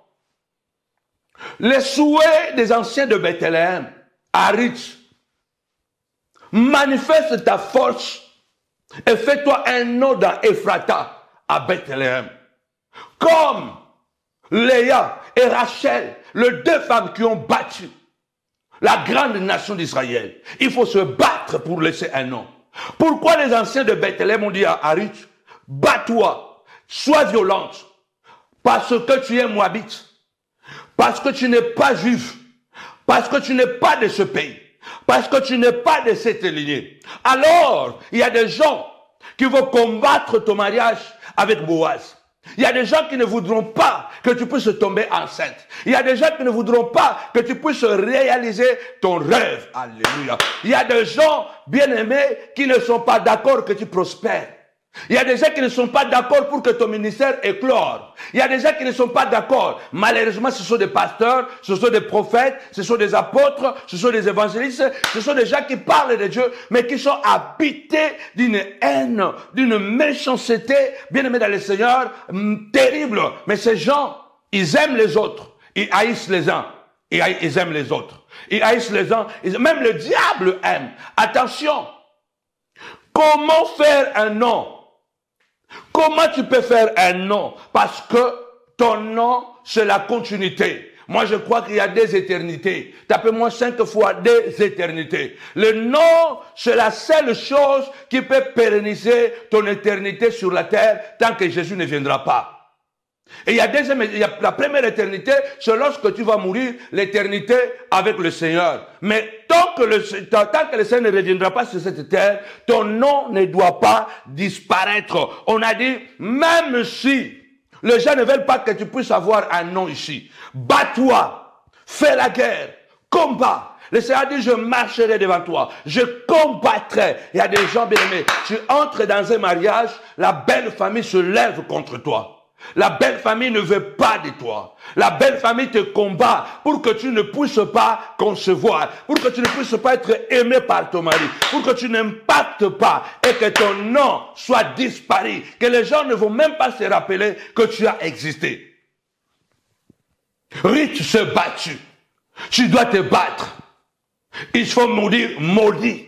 Les souhaits des anciens de Bethléem, Harit, manifeste ta force et fais-toi un nom dans Ephrata, à Bethléem. Comme Léa et Rachel, les deux femmes qui ont battu la grande nation d'Israël. Il faut se battre pour laisser un nom. Pourquoi les anciens de Bethléem ont dit à Harit, bats-toi, sois violente, parce que tu es moabite, parce que tu n'es pas juif, parce que tu n'es pas de ce pays, parce que tu n'es pas de cette lignée. Alors, il y a des gens qui vont combattre ton mariage avec Boaz. Il y a des gens qui ne voudront pas que tu puisses tomber enceinte. Il y a des gens qui ne voudront pas que tu puisses réaliser ton rêve. Alléluia. Il y a des gens, bien-aimés, qui ne sont pas d'accord que tu prospères. Il y a des gens qui ne sont pas d'accord pour que ton ministère éclore. Il y a des gens qui ne sont pas d'accord. Malheureusement, ce sont des pasteurs, ce sont des prophètes, ce sont des apôtres, ce sont des évangélistes, ce sont des gens qui parlent de Dieu, mais qui sont habités d'une haine, d'une méchanceté, bien aimés dans le Seigneur, terrible. Mais ces gens, ils aiment les autres, ils haïssent les uns, ils aiment les autres. Ils haïssent les uns, même le diable aime. Attention, comment faire un nom? Comment tu peux faire un nom? Parce que ton nom, c'est la continuité. Moi, je crois qu'il y a des éternités. Tapez-moi 5 fois des éternités. Le nom, c'est la seule chose qui peut pérenniser ton éternité sur la terre tant que Jésus ne viendra pas. Et il y a la première éternité, c'est lorsque tu vas mourir, l'éternité avec le Seigneur. Mais tant que le Seigneur ne reviendra pas sur cette terre, ton nom ne doit pas disparaître. On a dit, même si les gens ne veulent pas que tu puisses avoir un nom ici, bats-toi, fais la guerre, combat. Le Seigneur dit, je marcherai devant toi, je combattrai. Il y a des gens bien-aimés, tu entres dans un mariage, la belle famille se lève contre toi. La belle famille ne veut pas de toi. La belle famille te combat pour que tu ne puisses pas concevoir, pour que tu ne puisses pas être aimé par ton mari, pour que tu n'impactes pas et que ton nom soit disparu, que les gens ne vont même pas se rappeler que tu as existé. Ruth s'est battue. Tu dois te battre. Il faut maudire, maudit.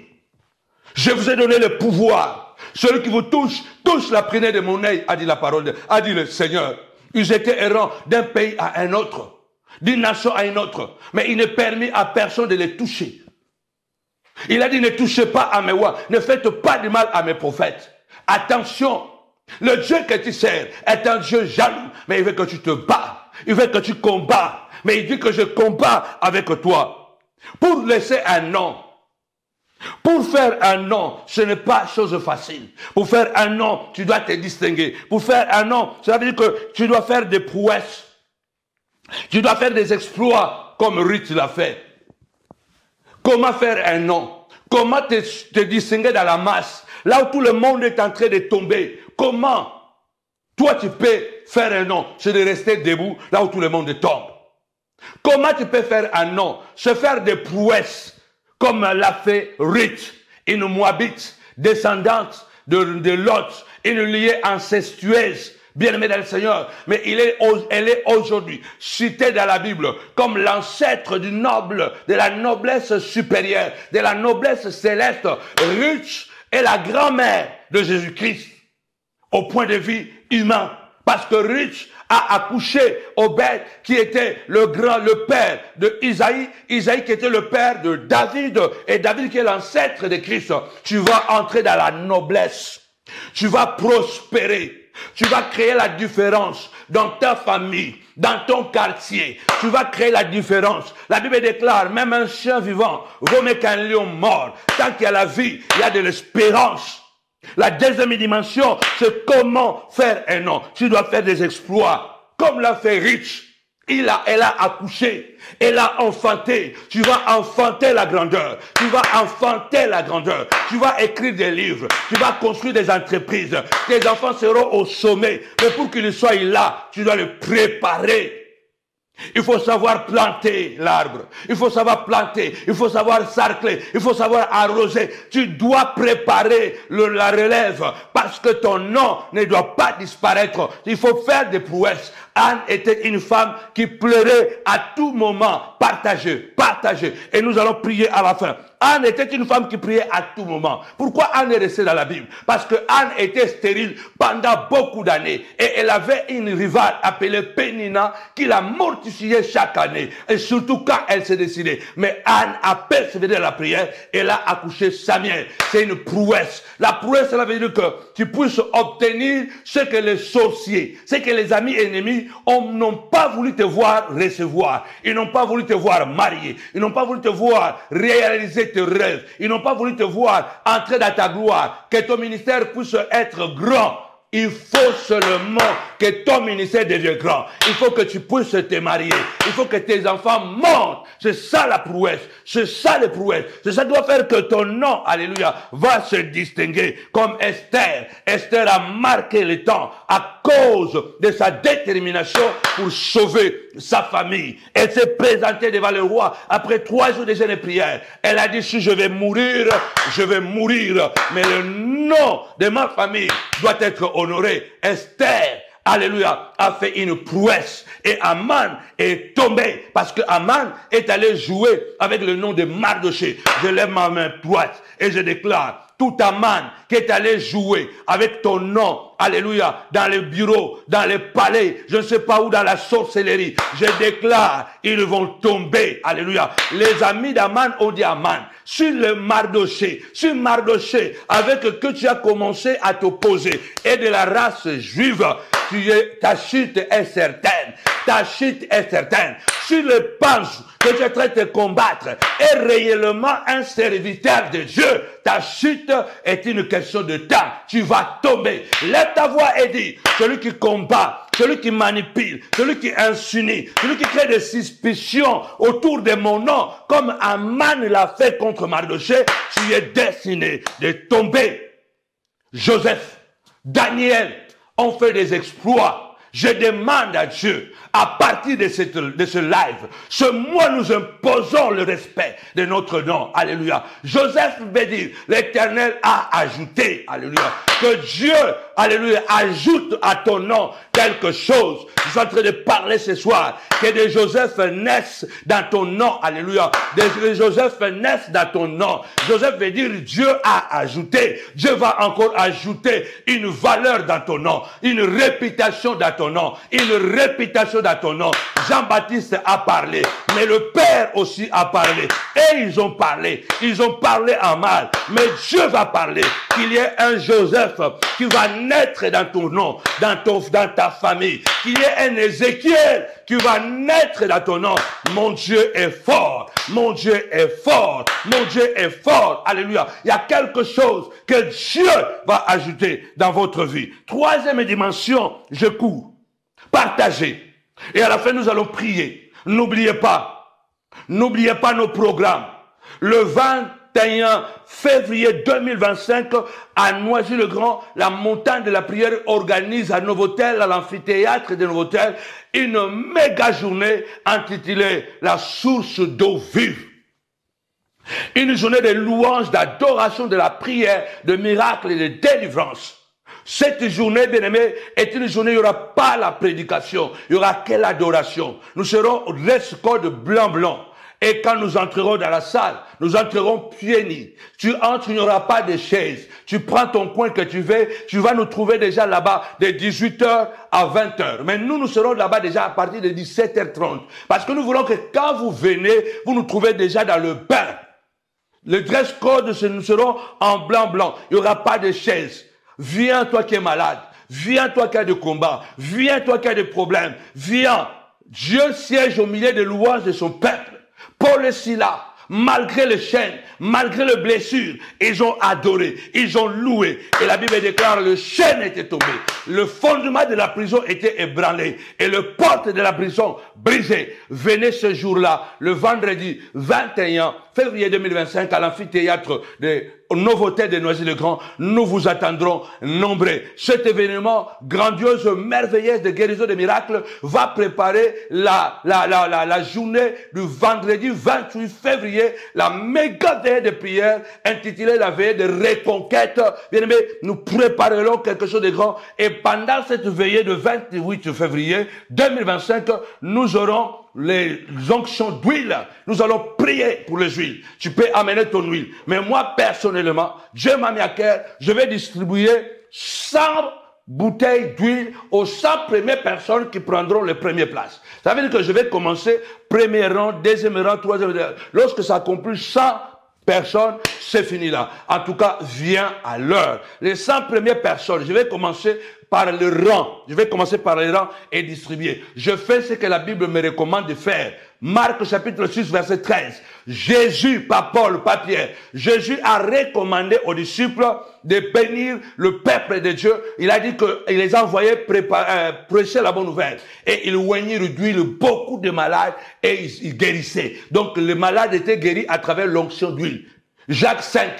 Je vous ai donné le pouvoir. Celui qui vous touche la prunelle de mon œil, a dit la parole, a dit le Seigneur. Ils étaient errants d'un pays à un autre, d'une nation à une autre, mais il ne permet à personne de les toucher. Il a dit, ne touchez pas à mes rois, ne faites pas du mal à mes prophètes. Attention, le Dieu que tu sers est un Dieu jaloux, mais il veut que tu te bats, il veut que tu combats, mais il dit que je combats avec toi. Pour laisser un nom, pour faire un nom, ce n'est pas chose facile. Pour faire un nom, tu dois te distinguer. Pour faire un nom, ça veut dire que tu dois faire des prouesses. Tu dois faire des exploits comme Ruth l'a fait. Comment faire un nom? Comment te distinguer dans la masse? Là où tout le monde est en train de tomber. Comment toi tu peux faire un nom? C'est de rester debout là où tout le monde tombe. Comment tu peux faire un nom? C'est faire des prouesses. Comme l'a fait Ruth, une Moabite, descendante de Lot, une liée incestueuse, bien-aimée dans le Seigneur. Mais elle est aujourd'hui citée dans la Bible comme l'ancêtre du noble, de la noblesse supérieure, de la noblesse céleste. Ruth est la grand-mère de Jésus-Christ au point de vue humain. Parce que Ruth a accouché Obed qui était le père de Isaïe, Isaïe qui était le père de David, et David qui est l'ancêtre de Christ. Tu vas entrer dans la noblesse, tu vas prospérer, tu vas créer la différence dans ta famille, dans ton quartier. Tu vas créer la différence. La Bible déclare, même un chien vivant vaut mieux qu'un lion mort. Tant qu'il y a la vie, il y a de l'espérance. La deuxième dimension, c'est comment faire un nom. Tu dois faire des exploits, comme l'a fait Ruth. Elle a accouché, elle a enfanté. Tu vas enfanter la grandeur. Tu vas enfanter la grandeur. Tu vas écrire des livres. Tu vas construire des entreprises. Tes enfants seront au sommet. Mais pour qu'ils soient là, tu dois les préparer. Il faut savoir planter l'arbre. Il faut savoir planter. Il faut savoir sarcler. Il faut savoir arroser. Tu dois préparer la relève parce que ton nom ne doit pas disparaître. Il faut faire des prouesses. Anne était une femme qui pleurait à tout moment. Partager. Et nous allons prier à la fin. Anne était une femme qui priait à tout moment. Pourquoi Anne est restée dans la Bible? Parce que Anne était stérile pendant beaucoup d'années. Et elle avait une rivale appelée Pénina qui la mortifiait chaque année. Et surtout quand elle s'est décidée. Mais Anne a persévéré dans la prière. Elle a accouché Samuel. C'est une prouesse. La prouesse, cela veut dire que tu puisses obtenir ce que les sorciers, ce que les amis ennemis n'ont pas voulu te voir recevoir. Ils n'ont pas voulu te voir marié. Ils n'ont pas voulu te voir réaliser tes rêves. Ils n'ont pas voulu te voir entrer dans ta gloire. Que ton ministère puisse être grand. Il faut seulement que ton ministère devienne grand. Il faut que tu puisses te marier. Il faut que tes enfants montent. C'est ça la prouesse. C'est ça les prouesses. C'est ça qui doit faire que ton nom, alléluia, va se distinguer. Comme Esther. Esther a marqué le temps à cause de sa détermination pour sauver sa famille. Elle s'est présentée devant le roi après 3 jours de jeûne et prière. Elle a dit, si je vais mourir, je vais mourir. Mais le nom de ma famille doit être honoré. Esther, alléluia, a fait une prouesse. Et Aman est tombé parce que Aman est allé jouer avec le nom de Mardoché. Je lève ma main droite et je déclare, tout Aman qui est allé jouer avec ton nom, alléluia, dans les bureaux, dans les palais, je ne sais pas où, dans la sorcellerie, je déclare, ils vont tomber, alléluia. Les amis d'Aman ont dit Aman, sur le Mardoché, avec que tu as commencé à t'opposer, et de la race juive, ta chute est certaine. Ta chute est certaine. Si le penses que tu es en train de te combattre est réellement un serviteur de Dieu, ta chute est une question de temps. Tu vas tomber. Lève ta voix et dis, celui qui combat, celui qui manipule, celui qui insinue, celui qui crée des suspicions autour de mon nom, comme Aman l'a fait contre Mardoché, tu es destiné de tomber. Joseph, Daniel ont fait des exploits. Je demande à Dieu, à partir de ce live, ce mois nous imposons le respect de notre nom. Alléluia. Joseph veut dire, l'Éternel a ajouté, alléluia, que Dieu, alléluia, ajoute à ton nom quelque chose. Je suis en train de parler ce soir, que des Joseph naissent dans ton nom, alléluia. Des Joseph naissent dans ton nom. Joseph veut dire, Dieu a ajouté. Dieu va encore ajouter une valeur dans ton nom, une réputation dans ton nom, une réputation dans ton nom. Jean-Baptiste a parlé, mais le Père aussi a parlé. Et ils ont parlé en mal. Mais Dieu va parler, qu'il y ait un Joseph qui va naître dans ton nom, dans ta famille. Qu'il y ait un Ézéchiel qui va naître dans ton nom. Mon Dieu est fort. Mon Dieu est fort. Mon Dieu est fort. Alléluia. Il y a quelque chose que Dieu va ajouter dans votre vie. Troisième dimension, je cours. Partagez. Et à la fin, nous allons prier. N'oubliez pas nos programmes. Le 21 février 2025, à Noisy-le-Grand, la montagne de la prière organise à Novotel, à l'amphithéâtre de Novotel, une méga journée intitulée La source d'eau vive. Une journée de louange, d'adoration, de la prière, de miracles et de délivrance. Cette journée, bien-aimés, est une journée où il n'y aura pas la prédication, il n'y aura que l'adoration. Nous serons au dress code blanc. Et quand nous entrerons dans la salle, nous entrerons pieds nus. Tu entres, il n'y aura pas de chaise. Tu prends ton coin que tu veux, tu vas nous trouver déjà là-bas de 18h à 20h. Mais nous serons là-bas déjà à partir de 17h30. Parce que nous voulons que quand vous venez, vous nous trouvez déjà dans le bain. Le dress code, nous serons en blanc. Il n'y aura pas de chaise. Viens, toi qui es malade. Viens, toi qui as des combats. Viens, toi qui as des problèmes. Viens. Dieu siège au milieu des louanges de son peuple. Paul et Silas, malgré les chaînes, malgré les blessures, ils ont adoré, ils ont loué. Et la Bible déclare, le chêne était tombé. Le fondement de la prison était ébranlé. Et le porte de la prison brisé. Venez ce jour-là, le vendredi 21 février 2025, à l'amphithéâtre de Novotel de Noisy-le-Grand. Nous vous attendrons nombreux. Cet événement grandiose, merveilleuse de guérison de miracles va préparer la journée du vendredi 28 février, la méga veillée de prière intitulée la veillée de reconquête. Bien aimé, nous préparerons quelque chose de grand. Et pendant cette veillée de 28 février 2025, nous aurons les onctions d'huile. Nous allons prier pour les huiles. Tu peux amener ton huile. Mais moi, personnellement, Dieu m'a mis à cœur, je vais distribuer 100 bouteilles d'huile aux 100 premières personnes qui prendront les premières places. Ça veut dire que je vais commencer premier rang, deuxième rang, troisième rang. Lorsque ça accomplit 100 personnes, c'est fini là. En tout cas, viens à l'heure. Les 100 premières personnes, je vais commencer par le rang. Je vais commencer par les rangs et distribuer. Je fais ce que la Bible me recommande de faire. Marc chapitre 6 verset 13. Jésus, pas Paul, pas Pierre. Jésus a recommandé aux disciples de bénir le peuple de Dieu. Il a dit qu'il les a envoyés prêcher la bonne nouvelle. Et ils oignirent d'huile beaucoup de malades et ils guérissaient. Donc les malades étaient guéris à travers l'onction d'huile. Jacques 5.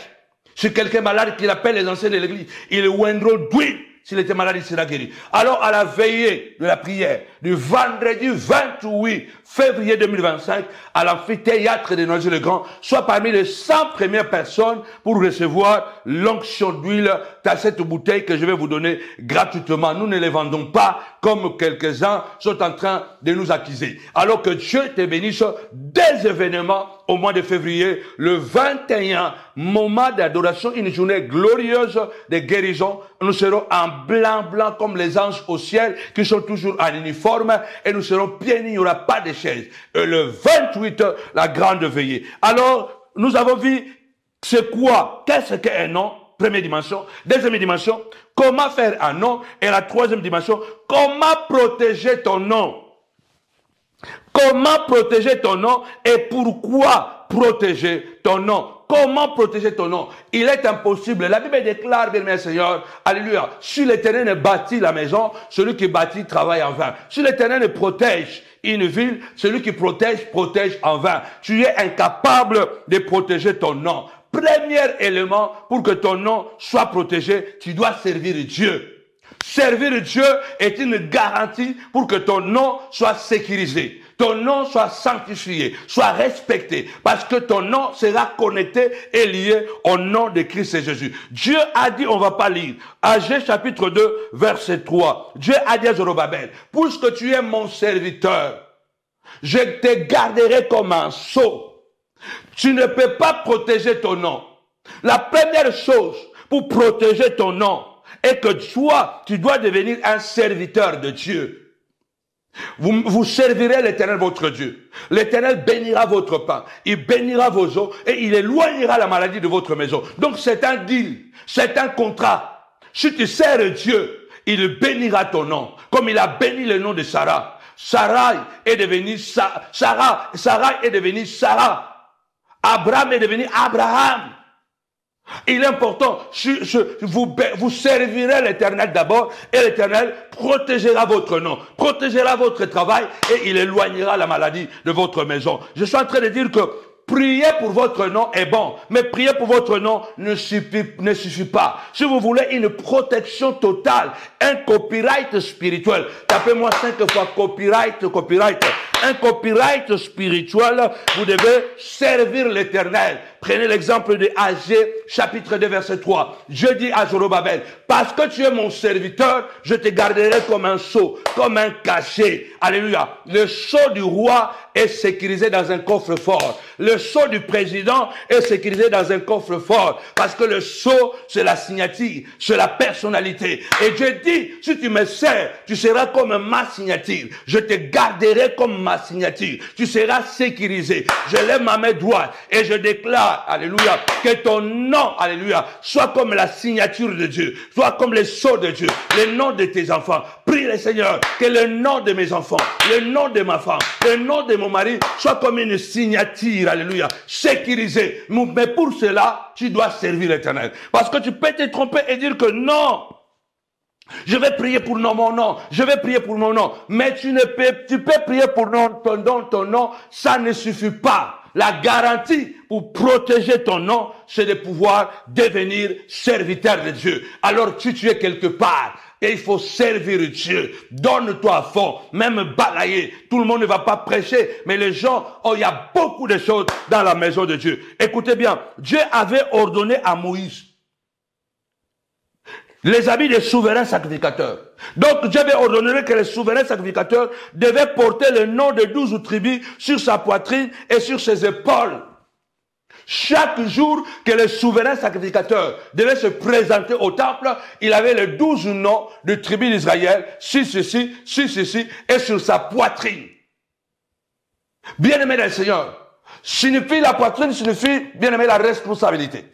Si quelqu'un est malade, qu'il appelle les anciens de l'église, ils oindront d'huile. S'il était malade, il sera guéri. Alors, à la veillée de la prière, du vendredi 28 février 2025, à l'amphithéâtre de Noisy-le-Grand, soit parmi les 100 premières personnes pour recevoir l'onction d'huile dans cette bouteille que je vais vous donner gratuitement. Nous ne les vendons pas comme quelques-uns sont en train de nous accuser. Alors que Dieu te bénisse des événements au mois de février, le 21, moment d'adoration, une journée glorieuse de guérison. Nous serons en blanc comme les anges au ciel qui sont toujours en uniforme et nous serons pieds nus, il n'y aura pas de chaise. Et le 28, la grande veillée. Alors, nous avons vu c'est quoi, qu'est-ce qu'un nom? Première dimension. Deuxième dimension, comment faire un nom? Et la troisième dimension, comment protéger ton nom? Comment protéger ton nom et pourquoi protéger ton nom? Comment protéger ton nom? Il est impossible. La Bible déclare, bien aimé Seigneur, alléluia, si l'Éternel ne bâtit la maison, celui qui bâtit travaille en vain. Si l'Éternel ne protège une ville, celui qui protège en vain. Tu es incapable de protéger ton nom. Premier élément pour que ton nom soit protégé, tu dois servir Dieu. Servir Dieu est une garantie pour que ton nom soit sécurisé. Ton nom soit sanctifié, soit respecté, parce que ton nom sera connecté et lié au nom de Christ et Jésus. Dieu a dit, on va pas lire, Agé chapitre 2, verset 3. Dieu a dit à Zorobabel, puisque tu es mon serviteur, je te garderai comme un sceau. Tu ne peux pas protéger ton nom. La première chose pour protéger ton nom est que toi, tu dois devenir un serviteur de Dieu. Vous servirez l'Éternel votre Dieu. L'Éternel bénira votre pain. Il bénira vos eaux et il éloignera la maladie de votre maison. Donc c'est un deal. C'est un contrat. Si tu sers Dieu, il bénira ton nom. Comme il a béni le nom de Sarah. Sarah est devenue Sarah. Abraham est devenu Abraham. Il est important, vous servirez l'Éternel d'abord et l'Éternel protégera votre nom, protégera votre travail et il éloignera la maladie de votre maison. Je suis en train de dire que Prier pour votre nom est bon, mais prier pour votre nom ne suffit pas. Si vous voulez une protection totale, un copyright spirituel, tapez-moi 5 fois copyright. Un copyright spirituel, vous devez servir l'Éternel. Prenez l'exemple de Agé, chapitre 2, verset 3. Je dis à Zorobabel, parce que tu es mon serviteur, je te garderai comme un sceau, comme un cachet. Alléluia. Le sceau du roi est sécurisé dans un coffre fort. Le sceau du président est sécurisé dans un coffre fort. Parce que le sceau, c'est la signature, c'est la personnalité. Et Dieu dit, si tu me sers, tu seras comme ma signature. Je te garderai comme ma signature. Tu seras sécurisé. Je lève ma main droite et je déclare, alléluia, que ton nom, alléluia, soit comme la signature de Dieu, soit comme le sceau de Dieu, le nom de tes enfants. Prie le Seigneur, que le nom de mes enfants, le nom de ma femme, le nom de mon mari, soit comme une signature, alléluia, sécurisé. Mais pour cela, tu dois servir l'Éternel. Parce que tu peux te tromper et dire que non, je vais prier pour mon nom, je vais prier pour mon nom. Mais tu peux prier pour ton nom, ça ne suffit pas. La garantie pour protéger ton nom, c'est de pouvoir devenir serviteur de Dieu. Alors tu es quelque part et il faut servir Dieu. Donne-toi à fond, même balayer. Tout le monde ne va pas prêcher, mais les gens, il y a beaucoup de choses dans la maison de Dieu. Écoutez bien, Dieu avait ordonné à Moïse les habits des souverains sacrificateurs. Donc Dieu avait ordonné que les souverains sacrificateurs devaient porter le nom de 12 tribus sur sa poitrine et sur ses épaules. Chaque jour que le souverain sacrificateur devait se présenter au temple, il avait les 12 noms de tribus d'Israël, sur ceci, et sur sa poitrine. Bien-aimé dans le Seigneur, la poitrine signifie, bien-aimé, la responsabilité.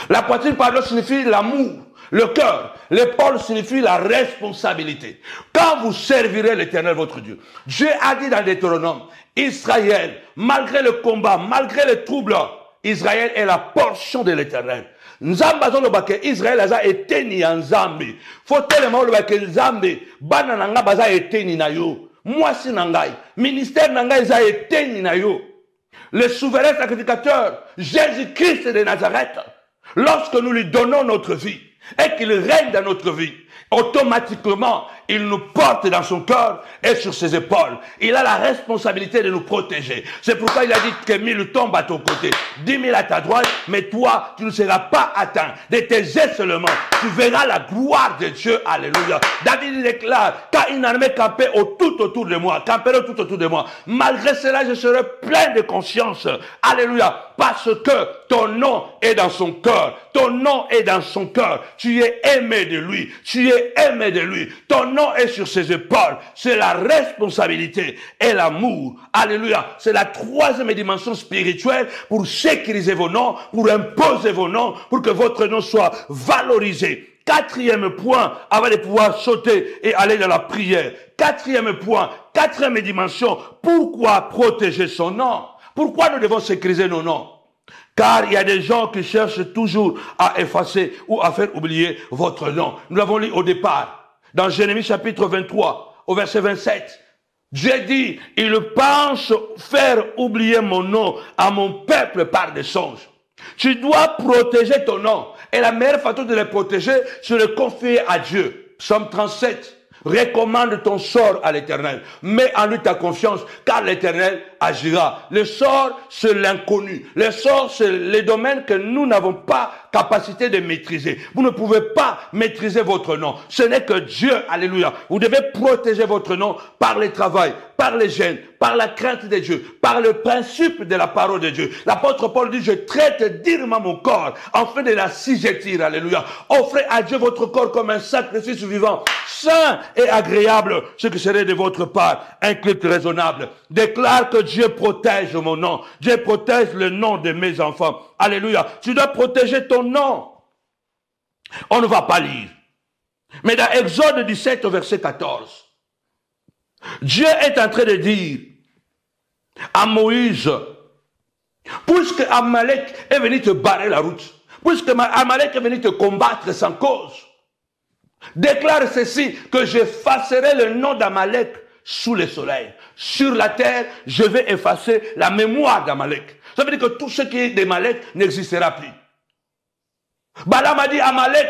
La poitrine, pardon, signifie l'amour. Le cœur, l'épaule signifie la responsabilité. Quand vous servirez l'Éternel votre Dieu, Dieu a dit dans Deutéronome, Israël, malgré le combat, malgré les troubles, Israël est la portion de l'Éternel. Nzamba zolobake Israël aza eteni ya Nzambe. Faut tellement lobake Nzambe, bana nanga baza eteni na yo. Mwasi nangai, ministère nangai za eteni na yo. Le souverain sacrificateur, Jésus-Christ de Nazareth, lorsque nous lui donnons notre vie, et qu'il règne dans notre vie, automatiquement, il nous porte dans son cœur et sur ses épaules. Il a la responsabilité de nous protéger. C'est pourquoi il a dit que 1000 tombent à ton côté, 10 000 à ta droite, mais toi, tu ne seras pas atteint. De tes yeux seulement, tu verras la gloire de Dieu. Alléluia. David déclare, quand une armée campait tout autour de moi, camperait tout autour de moi, malgré cela, je serai plein de conscience. Alléluia. Parce que ton nom est dans son cœur. Ton nom est dans son cœur. Tu es aimé de lui. Tu es aimé de lui. Ton nom est sur ses épaules. C'est la responsabilité et l'amour. Alléluia. C'est la troisième dimension spirituelle pour sécuriser vos noms, pour imposer vos noms, pour que votre nom soit valorisé. Quatrième point, avant de pouvoir sauter et aller dans la prière. Quatrième point, quatrième dimension. Pourquoi protéger son nom? Pourquoi nous devons sécuriser nos noms? Car il y a des gens qui cherchent toujours à effacer ou à faire oublier votre nom. Nous l'avons lu au départ, dans Jérémie chapitre 23, au verset 27. Dieu dit, il pense faire oublier mon nom à mon peuple par des songes. Tu dois protéger ton nom. Et la meilleure façon de le protéger, c'est de le confier à Dieu. Psaume 37. Recommande ton sort à l'Éternel. Mets en lui ta confiance, car l'Éternel agira. Le sort, c'est l'inconnu. Le sort, c'est les domaines que nous n'avons pas capacité de maîtriser. Vous ne pouvez pas maîtriser votre nom. Ce n'est que Dieu, alléluia. Vous devez protéger votre nom par le travail, par les gènes, par la crainte de Dieu, par le principe de la parole de Dieu. L'apôtre Paul dit, je traite dignement mon corps, en fait de l'assujettir, alléluia. Offrez à Dieu votre corps comme un sacrifice vivant, saint et agréable, ce qui serait de votre part un culte raisonnable. Déclare que Dieu protège mon nom. Dieu protège le nom de mes enfants. Alléluia. Tu dois protéger ton nom. On ne va pas lire. Mais dans Exode 17 au verset 14, Dieu est en train de dire à Moïse, puisque Amalek est venu te barrer la route, puisque Amalek est venu te combattre sans cause, déclare ceci, que j'effacerai le nom d'Amalek sous le soleil. Sur la terre, je vais effacer la mémoire d'Amalek. Ça veut dire que tout ce qui est d'Amalek n'existera plus. Balaam a dit Amalek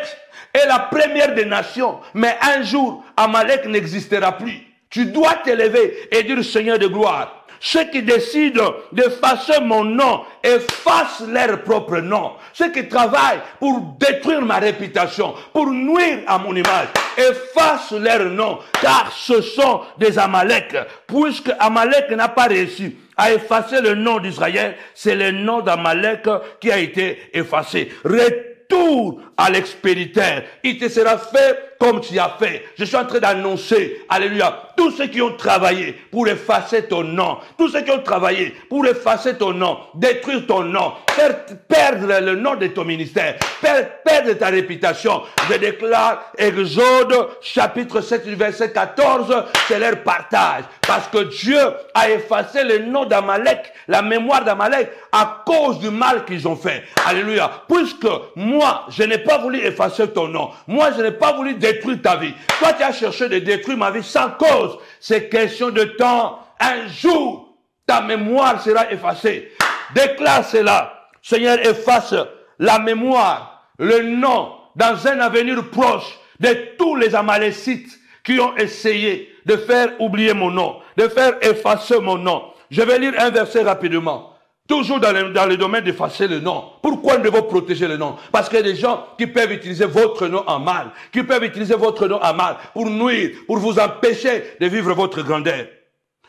est la première des nations, mais un jour, Amalek n'existera plus. Tu dois t'élever et dire Seigneur de gloire, ceux qui décident d'effacer mon nom, effacent leur propre nom. Ceux qui travaillent pour détruire ma réputation, pour nuire à mon image, effacent leur nom, car ce sont des Amalek. Puisque Amalek n'a pas réussi à effacer le nom d'Israël, c'est le nom d'Amalek qui a été effacé. Retour à l'expéditeur, il te sera fait comme tu as fait. Je suis en train d'annoncer, alléluia, tous ceux qui ont travaillé pour effacer ton nom, tous ceux qui ont travaillé pour effacer ton nom, détruire ton nom, faire perdre le nom de ton ministère, perdre ta réputation. Je déclare Exode chapitre 7 verset 14, c'est leur partage. Parce que Dieu a effacé le nom d'Amalek, la mémoire d'Amalek, à cause du mal qu'ils ont fait. Alléluia. Puisque moi, je n'ai pas voulu effacer ton nom. Moi, je n'ai pas voulu détruire ta vie. Toi, tu as cherché de détruire ma vie sans cause. C'est question de temps. Un jour, ta mémoire sera effacée. Déclare cela. Seigneur, efface la mémoire, le nom, dans un avenir proche, de tous les Amalécites qui ont essayé de faire oublier mon nom, de faire effacer mon nom. Je vais lire un verset rapidement. Toujours dans le domaine d'effacer le nom. Pourquoi nous devons protéger le nom? Parce qu'il y a des gens qui peuvent utiliser votre nom en mal, qui peuvent utiliser votre nom en mal pour nuire, pour vous empêcher de vivre votre grandeur.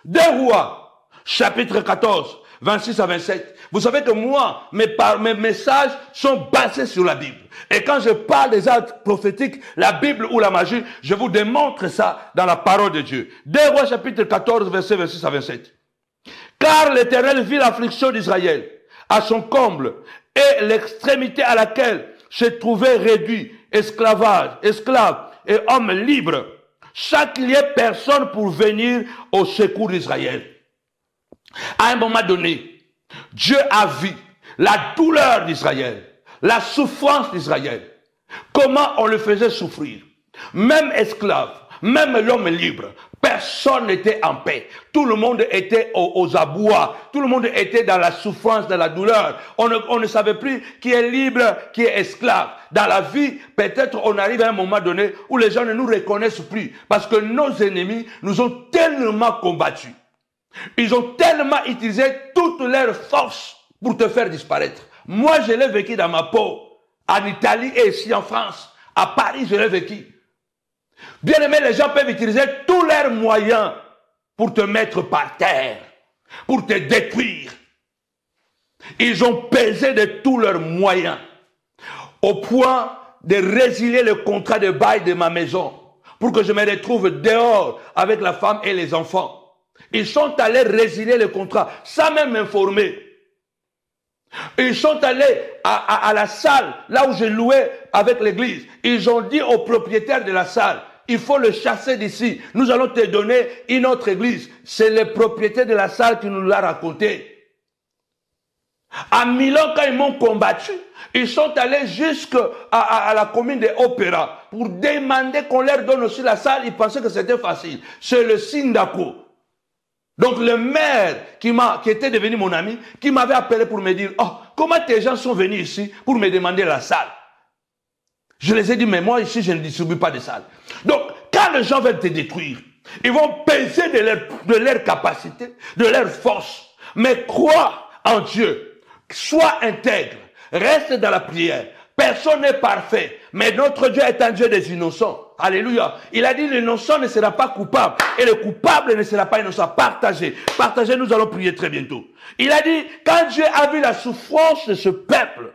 2 Rois, chapitre 14, 26 à 27. Vous savez que moi, mes messages sont basés sur la Bible. Et quand je parle des actes prophétiques, la Bible ou la magie, je vous démontre ça dans la parole de Dieu. 2 Rois, chapitre 14, verset 26 à 27. Car l'Éternel vit l'affliction d'Israël à son comble et l'extrémité à laquelle se trouvaient réduits esclaves et hommes libres, sans qu'il y ait personne pour venir au secours d'Israël. À un moment donné, Dieu a vu la douleur d'Israël, la souffrance d'Israël, comment on le faisait souffrir. Même esclave, même l'homme libre, personne n'était en paix. Tout le monde était aux abois. Tout le monde était dans la souffrance, dans la douleur. On ne savait plus qui est libre, qui est esclave. Dans la vie, peut-être on arrive à un moment donné où les gens ne nous reconnaissent plus. Parce que nos ennemis nous ont tellement combattus. Ils ont tellement utilisé toutes leurs forces pour te faire disparaître. Moi, je l'ai vécu dans ma peau. En Italie et ici en France. À Paris, je l'ai vécu. Bien aimé, les gens peuvent utiliser tous leurs moyens pour te mettre par terre, pour te détruire. Ils ont pesé de tous leurs moyens au point de résilier le contrat de bail de ma maison pour que je me retrouve dehors avec la femme et les enfants. Ils sont allés résilier le contrat sans même m'informer. Ils sont allés à la salle, là où je louais avec l'église. Ils ont dit au propriétaire de la salle, il faut le chasser d'ici. Nous allons te donner une autre église. C'est le propriétaire de la salle qui nous l'a raconté. À Milan, quand ils m'ont combattu, ils sont allés jusqu'à la commune de Opéra pour demander qu'on leur donne aussi la salle. Ils pensaient que c'était facile. C'est le Sindaco. Donc le maire qui était devenu mon ami, qui m'avait appelé pour me dire, oh, comment tes gens sont venus ici pour me demander la salle? Je les ai dit, mais moi ici, je ne distribue pas de salle. Donc, quand les gens veulent te détruire, ils vont peser de leur capacité, de leur force. Mais crois en Dieu. Sois intègre. Reste dans la prière. Personne n'est parfait. Mais notre Dieu est un Dieu des innocents. Alléluia. Il a dit, l'innocent ne sera pas coupable. Et le coupable ne sera pas innocent. Partagez. Partagez, nous allons prier très bientôt. Il a dit, quand Dieu a vu la souffrance de ce peuple,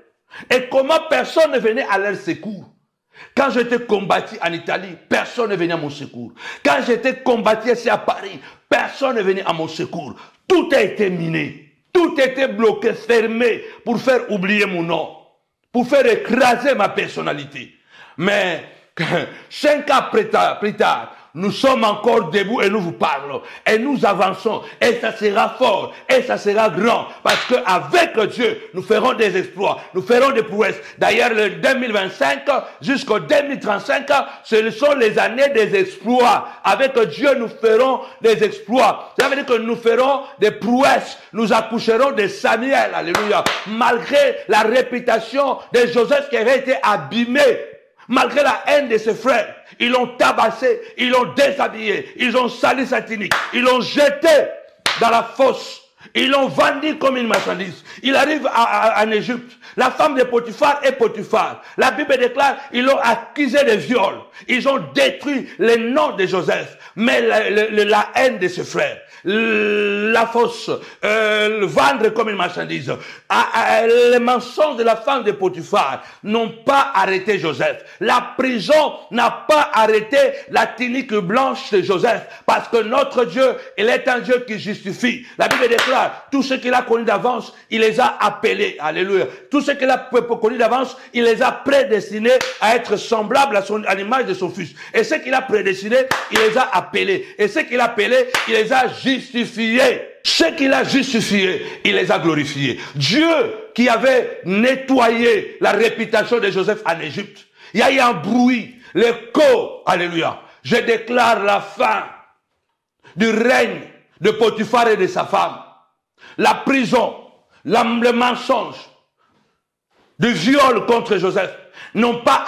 et comment personne ne venait à leur secours. Quand j'étais combattu en Italie, personne ne venait à mon secours. Quand j'étais combattu ici à Paris, personne ne venait à mon secours. Tout a été miné. Tout a été bloqué, fermé pour faire oublier mon nom. Pour faire écraser ma personnalité. Mais 5 ans plus tard, nous sommes encore debout et nous vous parlons. Et nous avançons. Et ça sera fort. Et ça sera grand. Parce qu'avec Dieu, nous ferons des exploits. Nous ferons des prouesses. D'ailleurs, le 2025 jusqu'au 2035, ce sont les années des exploits. Avec Dieu, nous ferons des exploits. Ça veut dire que nous ferons des prouesses. Nous accoucherons de Samuel. Alléluia. Malgré la réputation de Joseph qui avait été abîmé. Malgré la haine de ses frères, ils l'ont tabassé, ils l'ont déshabillé, ils ont sali sa tunique, ils l'ont jeté dans la fosse, ils l'ont vendu comme une marchandise. Il arrive en Égypte, la femme de Potiphar est Potiphar. La Bible déclare, ils l'ont accusé de viol. Ils ont détruit le nom de Joseph, mais la haine de ses frères. La fosse, le vendre comme une marchandise. Les mensonges de la femme de Potiphar n'ont pas arrêté Joseph. La prison n'a pas arrêté la tunique blanche de Joseph. Parce que notre Dieu, il est un Dieu qui justifie. La Bible déclare, tout ce qu'il a connu d'avance, il les a appelés. Alléluia. Tout ce qu'il a connu d'avance, il les a prédestinés à être semblables à l'image de son fils. Et ce qu'il a prédestiné, il les a appelés. Et ce qu'il a appelé, il les a justifiés. Ce qu'il a justifié, il les a glorifiés. Dieu qui avait nettoyé la réputation de Joseph en Égypte. Il y a eu un bruit, l'écho, alléluia. Je déclare la fin du règne de Potiphar et de sa femme. La prison, le mensonge, le viol contre Joseph n'ont pas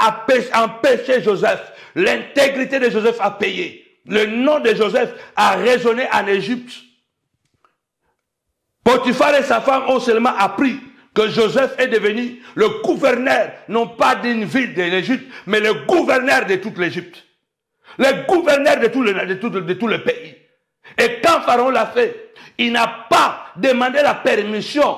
empêché Joseph. L'intégrité de Joseph a payé. Le nom de Joseph a résonné en Égypte. Potiphar et sa femme ont seulement appris que Joseph est devenu le gouverneur, non pas d'une ville de l'Égypte, mais le gouverneur de toute l'Égypte. Le gouverneur de tout le pays. Et quand Pharaon l'a fait, il n'a pas demandé la permission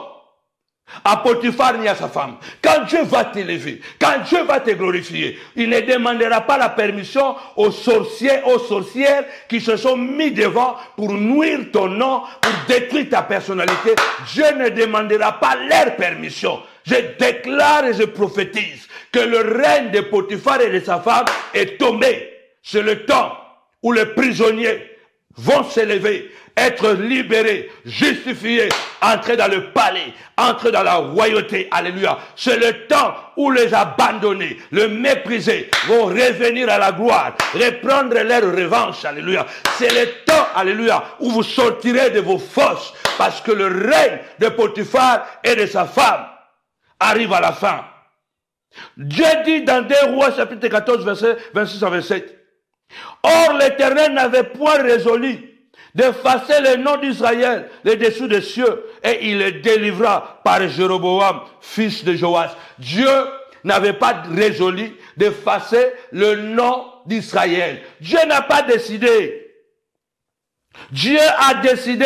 à Potiphar ni à sa femme. Quand Dieu va t'élever, quand Dieu va te glorifier, il ne demandera pas la permission aux sorciers, aux sorcières qui se sont mis devant pour nuire ton nom, pour détruire ta personnalité. Dieu ne demandera pas leur permission. Je déclare et je prophétise que le règne de Potiphar et de sa femme est tombé. C'est le temps où les prisonniers vont s'élever, être libérés, justifiés, entrer dans le palais, entrer dans la royauté. Alléluia. C'est le temps où les abandonnés, les méprisés vont revenir à la gloire, reprendre leur revanche. Alléluia. C'est le temps, alléluia, où vous sortirez de vos fosses parce que le règne de Potiphar et de sa femme arrive à la fin. Dieu dit dans 2 Rois chapitre 14 verset 26 à 27. Or l'Éternel n'avait point résolu d'effacer le nom d'Israël des dessous des cieux, et il le délivra par Jéroboam, fils de Joas. Dieu n'avait pas résolu d'effacer le nom d'Israël. Dieu n'a pas décidé. Dieu a décidé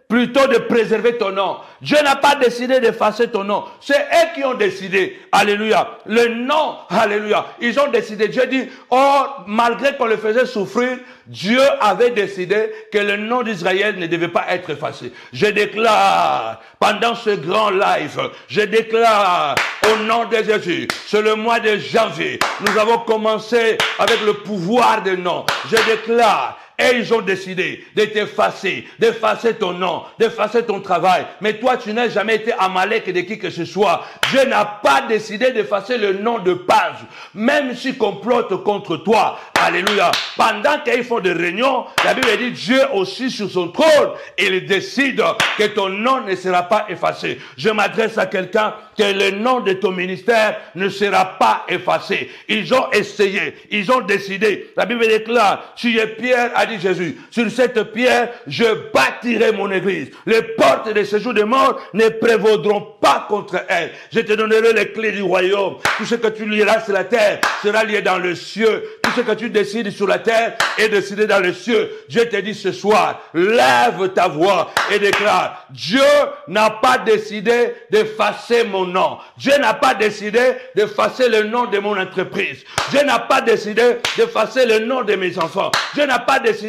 plutôt de préserver ton nom. Dieu n'a pas décidé d'effacer ton nom. C'est eux qui ont décidé. Alléluia. Le nom, alléluia. Ils ont décidé. Dieu dit, oh, malgré qu'on le faisait souffrir, Dieu avait décidé que le nom d'Israël ne devait pas être effacé. Je déclare, pendant ce grand live, je déclare au nom de Jésus, c'est le mois de janvier, nous avons commencé avec le pouvoir des noms. Je déclare, et ils ont décidé de t'effacer, d'effacer ton nom, d'effacer ton travail. Mais toi, tu n'as jamais été Amalek de qui que ce soit. Dieu n'a pas décidé d'effacer le nom de Paz, même s'ils complotent contre toi. Alléluia. Pendant qu'ils font des réunions, la Bible dit Dieu aussi sur son trône, il décide que ton nom ne sera pas effacé. Je m'adresse à quelqu'un que le nom de ton ministère ne sera pas effacé. Ils ont essayé, ils ont décidé. La Bible déclare, tu es Pierre, a dit Jésus, sur cette pierre, je bâtirai mon église. Les portes de séjour des morts ne prévaudront pas contre elle. Je te donnerai les clés du royaume. Tout ce que tu lieras sur la terre sera lié dans le ciel. Tout ce que tu décides sur la terre est décidé dans le ciel. Dieu te dit ce soir, lève ta voix et déclare, Dieu n'a pas décidé d'effacer mon nom. Dieu n'a pas décidé d'effacer le nom de mon entreprise. Dieu n'a pas décidé d'effacer le nom de mes enfants. Dieu n'a pas décidé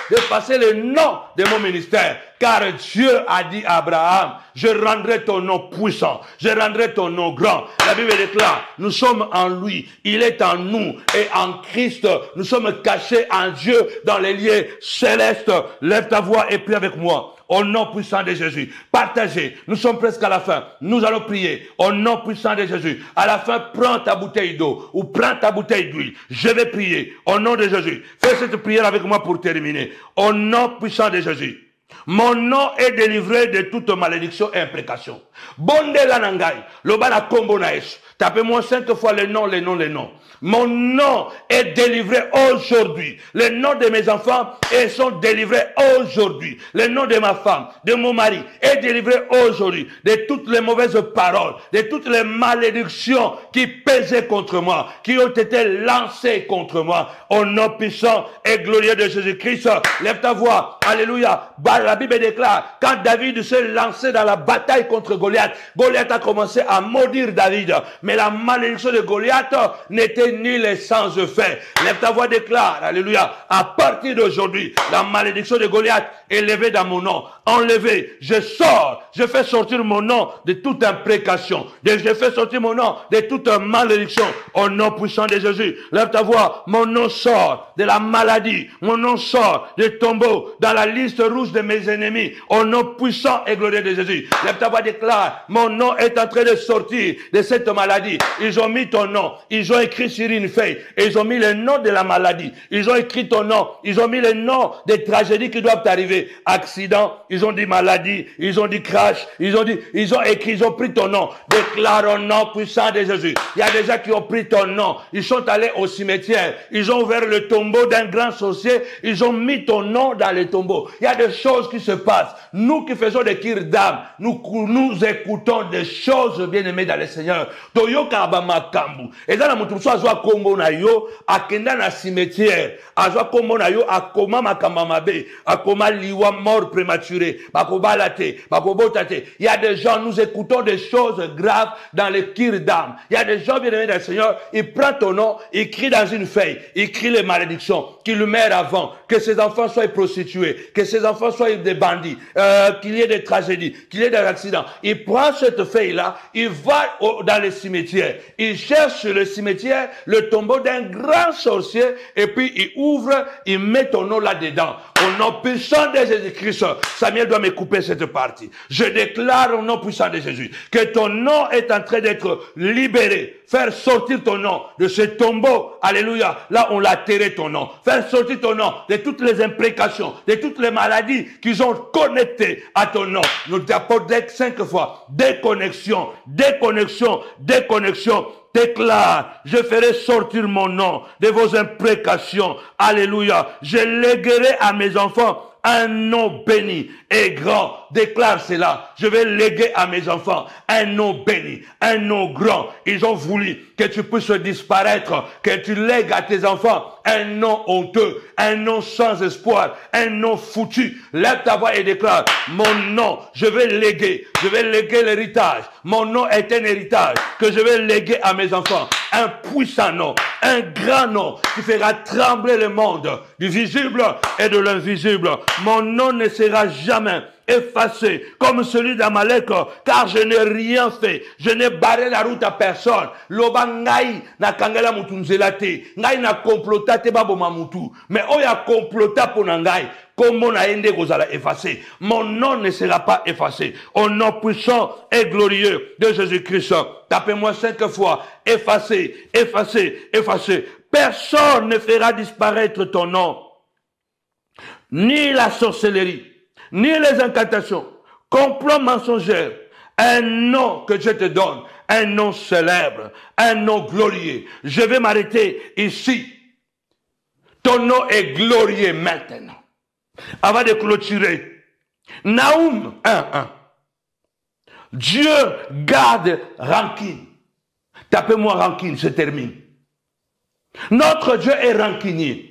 d'effacer le nom de mon ministère. Car Dieu a dit à Abraham, je rendrai ton nom puissant, je rendrai ton nom grand. La Bible déclare, nous sommes en lui, il est en nous, et en Christ Christ. Nous sommes cachés en Dieu dans les lieux célestes. Lève ta voix et prie avec moi. Au nom puissant de Jésus. Partagez. Nous sommes presque à la fin. Nous allons prier. Au nom puissant de Jésus. À la fin, prends ta bouteille d'eau ou prends ta bouteille d'huile. Je vais prier. Au nom de Jésus. Fais cette prière avec moi pour terminer. Au nom puissant de Jésus. Mon nom est délivré de toute malédiction et imprécation. Bonde la nangai. Lobana kombo na Yesu. Tapez-moi 5 fois les noms, les noms, les noms. Mon nom est délivré aujourd'hui. Les noms de mes enfants sont délivrés aujourd'hui. Le nom de ma femme, de mon mari est délivré aujourd'hui. De toutes les mauvaises paroles, de toutes les malédictions qui pesaient contre moi, qui ont été lancées contre moi. Au nom puissant et glorieux de Jésus-Christ, lève ta voix. Alléluia. La Bible déclare, quand David s'est lancé dans la bataille contre Goliath, Goliath a commencé à maudire David. Mais la malédiction de Goliath n'était ni les sans effet. Lève ta voix, déclare, alléluia. À partir d'aujourd'hui, la malédiction de Goliath est levée dans mon nom. Enlevée, je sors, je fais sortir mon nom de toute imprécation. Je fais sortir mon nom de toute malédiction. Au nom puissant de Jésus, lève ta voix, mon nom sort de la maladie. Mon nom sort du tombeau dans la liste rouge de mes ennemis. Au nom puissant et glorieux de Jésus. Lève ta voix, déclare, mon nom est en train de sortir de cette maladie. Ils ont mis ton nom, ils ont écrit sur une feuille, et ils ont mis le nom de la maladie, ils ont écrit ton nom, ils ont mis le nom des tragédies qui doivent arriver, accident, ils ont dit maladie, ils ont dit crash, ils ont écrit, ils ont pris ton nom. Déclare au nom puissant de Jésus. Il y a des gens qui ont pris ton nom, ils sont allés au cimetière, ils ont ouvert le tombeau d'un grand sorcier, ils ont mis ton nom dans le tombeau. Il y a des choses qui se passent. Nous qui faisons des kirs d'âme, nous écoutons des choses bien-aimées dans le Seigneur. Toyoka abamakambu. Ezana mutuso azwa kombo na yo, akenda na cimetière, azwa kombo na yo, akoma makamba mabe, akoma liwa mort prématuré, bakobalate, bakobotate. Il y a des gens, nous écoutons des choses graves dans les kirs d'âme. Il y a des gens bien-aimés dans le Seigneur, il prend ton nom, il écrit dans une feuille, il écrit les malédictions, qu'il le met avant, que ses enfants soient prostitués, que ses enfants soient des bandits, qu'il y ait des tragédies, qu'il y ait des accidents. Il prend cette feuille-là, il va dans le cimetière, il cherche sur le cimetière le tombeau d'un grand sorcier et puis il ouvre, il met ton nom là-dedans. Au nom puissant de Jésus-Christ, Samuel doit me couper cette partie. Je déclare au nom puissant de Jésus que ton nom est en train d'être libéré. Faire sortir ton nom de ce tombeau. Alléluia. Là, on l'a terré ton nom. Faire sortir ton nom de toutes les imprécations, de toutes les maladies qui sont connectées à ton nom. Nous t'apportons 5 fois. Déconnexion, déconnexion, déconnexion. Déclare, je ferai sortir mon nom de vos imprécations. Alléluia. Je léguerai à mes enfants un nom béni et grand. Déclare cela. Je vais léguer à mes enfants un nom béni, un nom grand. Ils ont voulu que tu puisses disparaître, que tu lègues à tes enfants un nom honteux, un nom sans espoir, un nom foutu. Lève ta voix et déclare, mon nom, je vais léguer l'héritage. Mon nom est un héritage que je vais léguer à mes enfants. Un puissant nom, un grand nom qui fera trembler le monde du visible et de l'invisible. Mon nom ne sera jamais effacé comme celui d'Amalek, car je n'ai rien fait. Je n'ai barré la route à personne. Loba ngai na kangela mutu nzela te. Ngai na complota te baboma mutu. Mais oya complota pour ngai. Comment na ende kozala effacé. Mon nom ne sera pas effacé. Au nom puissant et glorieux de Jésus-Christ. Tapez-moi 5 fois. Effacé, effacé, effacé. Personne ne fera disparaître ton nom. Ni la sorcellerie, ni les incantations, complot mensongère, un nom que je te donne, un nom célèbre, un nom glorieux. Je vais m'arrêter ici. Ton nom est glorieux maintenant. Avant de clôturer, Naoum 1:1. Dieu garde rancune. Tapez-moi rancune, je termine. Notre Dieu est rancunier.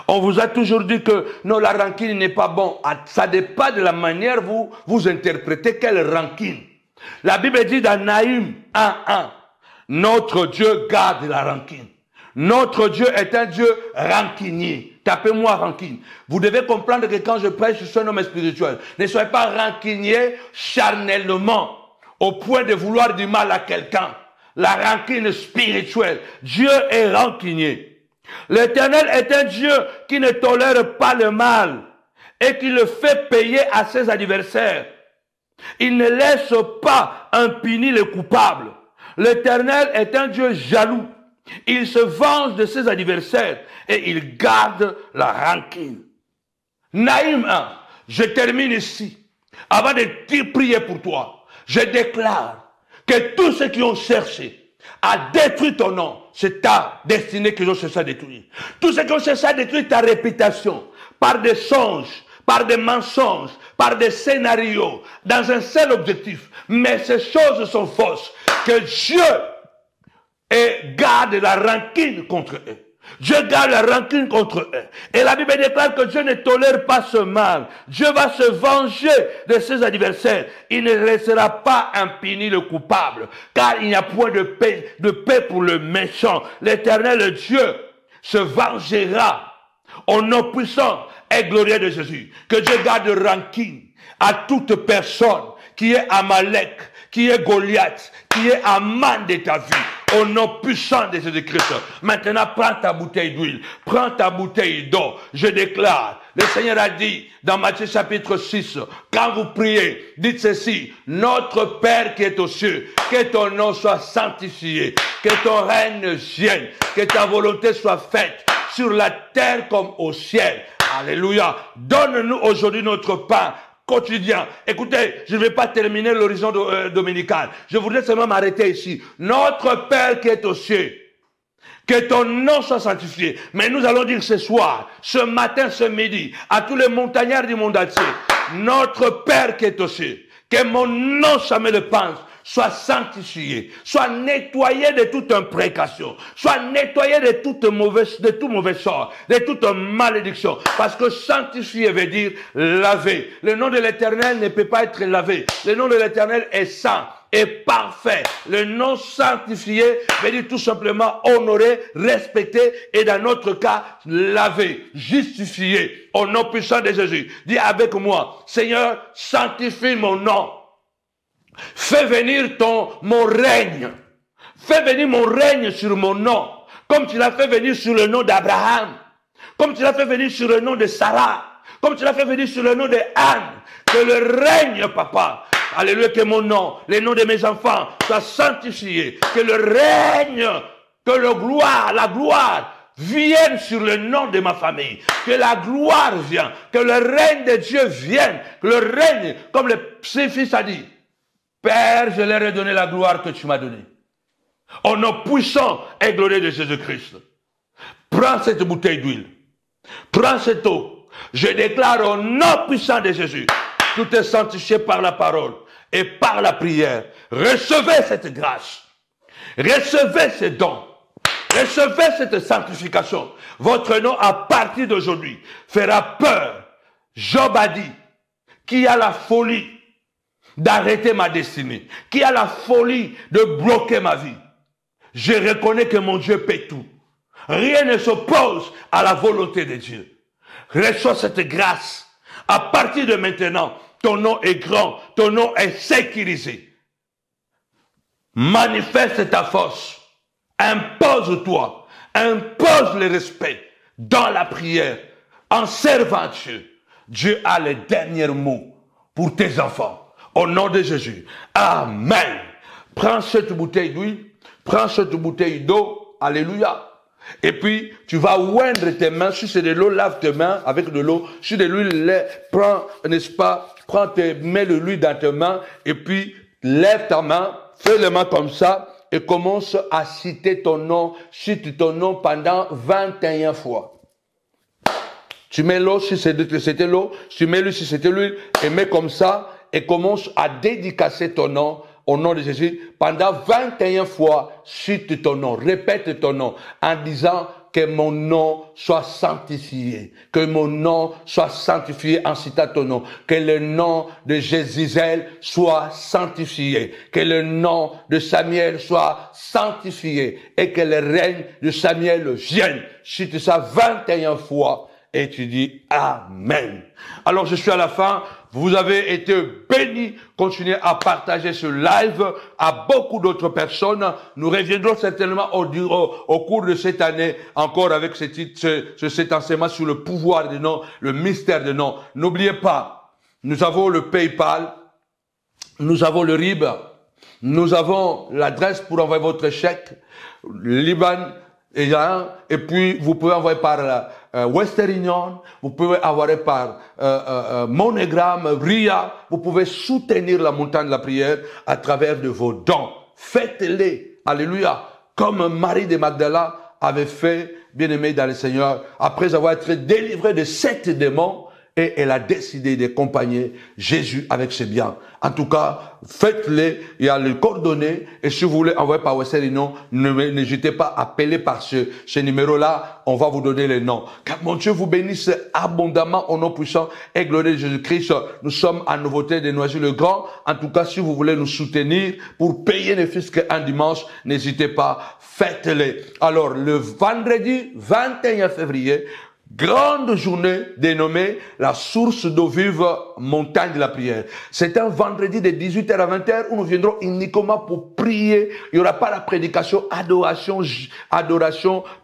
On vous a toujours dit que non, la rancune n'est pas bon. Ça dépend de la manière vous interprétez quelle rancune. La Bible dit dans Naïm 1:1, notre Dieu garde la rancune. Notre Dieu est un Dieu rancunier. Tapez-moi rancune. Vous devez comprendre que quand je prêche, je suis un homme spirituel. Ne soyez pas rancunier charnellement au point de vouloir du mal à quelqu'un. La rancune spirituelle. Dieu est rancunier. L'Éternel est un Dieu qui ne tolère pas le mal et qui le fait payer à ses adversaires. Il ne laisse pas impuni les coupables. L'Éternel est un Dieu jaloux. Il se venge de ses adversaires et il garde la rancune. Naïm 1, je termine ici. Avant de prier pour toi, je déclare que tous ceux qui ont cherché à détruire ton nom, c'est ta destinée qu'ils ont cherché à détruire. Tous ceux qui ont cherché à détruire ta réputation par des songes, par des mensonges, par des scénarios, dans un seul objectif. Mais ces choses sont fausses. Que Dieu garde la rancune contre eux. Dieu garde la rancune contre eux. Et la Bible déclare que Dieu ne tolère pas ce mal. Dieu va se venger de ses adversaires. Il ne laissera pas impuni le coupable. Car il n'y a point de paix pour le méchant. L'Éternel Dieu se vengera au nom puissant et glorieux de Jésus. Que Dieu garde rancune à toute personne qui est Amalek, qui est Goliath, qui est Aman de ta vie, au nom puissant de Jésus-Christ. Maintenant, prends ta bouteille d'huile, prends ta bouteille d'eau. Je déclare, le Seigneur a dit dans Matthieu chapitre 6, quand vous priez, dites ceci: notre Père qui est aux cieux, que ton nom soit sanctifié, que ton règne vienne, que ta volonté soit faite sur la terre comme au ciel. Alléluia. Donne-nous aujourd'hui notre pain quotidien. Écoutez, je ne vais pas terminer l'horizon dominical. Je voudrais seulement m'arrêter ici. Notre Père qui est aux cieux, que ton nom soit sanctifié. Mais nous allons dire ce soir, ce matin, ce midi, à tous les montagnards du monde entier, notre Père qui est aux cieux, que mon nom, jamais le pense, soit sanctifié, soit nettoyé de toute imprécation, soit nettoyé de tout mauvais sort, de toute malédiction. Parce que sanctifié veut dire laver. Le nom de l'Éternel ne peut pas être lavé. Le nom de l'Éternel est saint et parfait. Le nom sanctifié veut dire tout simplement honorer, respecter et dans notre cas, laver, justifier au nom puissant de Jésus. Dis avec moi: Seigneur, sanctifie mon nom. Fais venir mon règne. Fais venir mon règne sur mon nom. Comme tu l'as fait venir sur le nom d'Abraham. Comme tu l'as fait venir sur le nom de Sarah. Comme tu l'as fait venir sur le nom de Anne. Que le règne, papa. Alléluia, que mon nom, les noms de mes enfants soient sanctifiés. Que le règne, que la gloire vienne sur le nom de ma famille. Que la gloire vienne. Que le règne de Dieu vienne. Que le règne, comme le fils a dit: Père, je leur ai donné la gloire que tu m'as donnée. Au nom puissant et glorieux de Jésus-Christ. Prends cette bouteille d'huile. Prends cette eau. Je déclare au nom puissant de Jésus, tout est sanctifié par la parole et par la prière. Recevez cette grâce. Recevez ces dons. Recevez cette sanctification. Votre nom, à partir d'aujourd'hui, fera peur. Job a dit: qui a la folie d'arrêter ma destinée, qui a la folie de bloquer ma vie. Je reconnais que mon Dieu paie tout. Rien ne s'oppose à la volonté de Dieu. Reçois cette grâce. À partir de maintenant, ton nom est grand, ton nom est sécurisé. Manifeste ta force. Impose-toi. Impose le respect dans la prière, en servant Dieu. Dieu a les derniers mots pour tes enfants. Au nom de Jésus. Amen. Prends cette bouteille d'huile. Prends cette bouteille d'eau. Alléluia. Et puis, tu vas oindre tes mains. Si c'est de l'eau, lave tes mains avec de l'eau. Si c'est de l'huile, prends, n'est-ce pas, mets de l'huile dans tes mains. Et puis, lève ta main. Fais les mains comme ça. Et commence à citer ton nom. Cite ton nom pendant 21 fois. Tu mets l'eau si c'était l'eau. Tu mets l'huile si c'était l'huile. Et mets comme ça. Et commence à dédicacer ton nom au nom de Jésus. Pendant 21 fois, cite ton nom, répète ton nom, en disant que mon nom soit sanctifié. Que mon nom soit sanctifié en citant ton nom. Que le nom de Jésus soit sanctifié. Que le nom de Samuel soit sanctifié. Et que le règne de Samuel vienne. Cite ça 21 fois. Et tu dis Amen. Alors je suis à la fin. vous avez été bénis. Continuez à partager ce live à beaucoup d'autres personnes. Nous reviendrons certainement au cours de cette année encore avec cet enseignement sur le pouvoir des noms, le mystère des noms. N'oubliez pas, nous avons le PayPal, nous avons le RIB, nous avons l'adresse pour envoyer votre chèque, Liban, et puis vous pouvez envoyer par Western Union, vous pouvez envoyer par MoneyGram, RIA, vous pouvez soutenir la montagne de la prière à travers de vos dons. Faites-les, alléluia, comme Marie de Magdala avait fait, bien-aimée dans le Seigneur, après avoir été délivrée de 7 démons, et elle a décidé d'accompagner Jésus avec ses biens. En tout cas, faites-les, il y a les coordonnées, et si vous voulez envoyer par Western Union, n'hésitez pas à appeler par ce numéro-là, on va vous donner les noms. Car mon Dieu vous bénisse abondamment au nom puissant et glorieux de Jésus-Christ. Nous sommes à Nouveauté de Noisy-le-Grand. En tout cas, si vous voulez nous soutenir pour payer ne fût-ce qu'un dimanche, n'hésitez pas, faites-les. Alors, le vendredi 21 février, grande journée dénommée la source d'eau vive, montagne de la prière. C'est un vendredi de 18h à 20h où nous viendrons uniquement pour prier. Il n'y aura pas la prédication, adoration,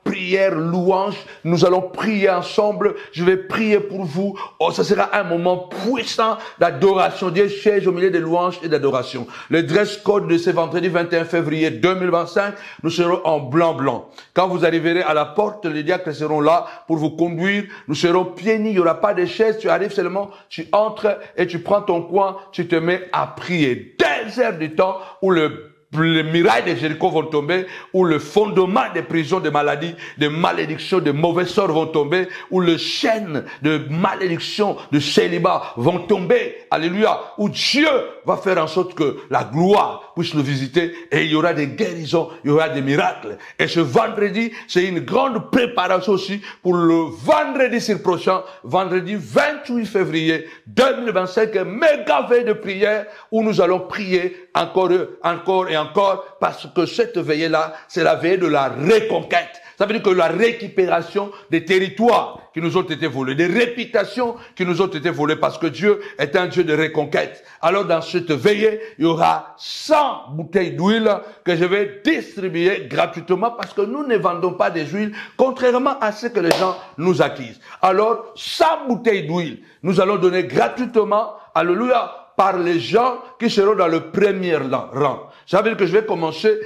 prière, louange. Nous allons prier ensemble. Je vais prier pour vous. Oh, ce sera un moment puissant d'adoration. Dieu siège au milieu des louanges et d'adoration. Le dress code de ce vendredi 21 février 2025, nous serons en blanc. Quand vous arriverez à la porte, les diacres seront là pour vous conduire. Nous serons pieds nus, il n'y aura pas de chaise, tu arrives seulement, tu entres et tu prends ton coin, tu te mets à prier. 2 heures du temps où les murailles de Jéricho vont tomber, où le fondement des prisons de maladies, de malédictions, de mauvais sorts vont tomber, où les chaînes de malédiction, de célibat vont tomber. Alléluia. Où Dieu va faire en sorte que la gloire puisse nous visiter et il y aura des guérisons, il y aura des miracles. Et ce vendredi, c'est une grande préparation aussi pour le vendredi prochain, vendredi 28 février 2025, méga veille de prière où nous allons prier encore et encore, parce que cette veillée-là, c'est la veillée de la reconquête. Ça veut dire que la récupération des territoires qui nous ont été volés, des réputations qui nous ont été volées, parce que Dieu est un Dieu de reconquête. Alors dans cette veillée, il y aura 100 bouteilles d'huile que je vais distribuer gratuitement, parce que nous ne vendons pas des huiles, contrairement à ce que les gens nous accusent. Alors 100 bouteilles d'huile, nous allons donner gratuitement, alléluia, par les gens qui seront dans le premier rang. Ça veut dire que je vais commencer,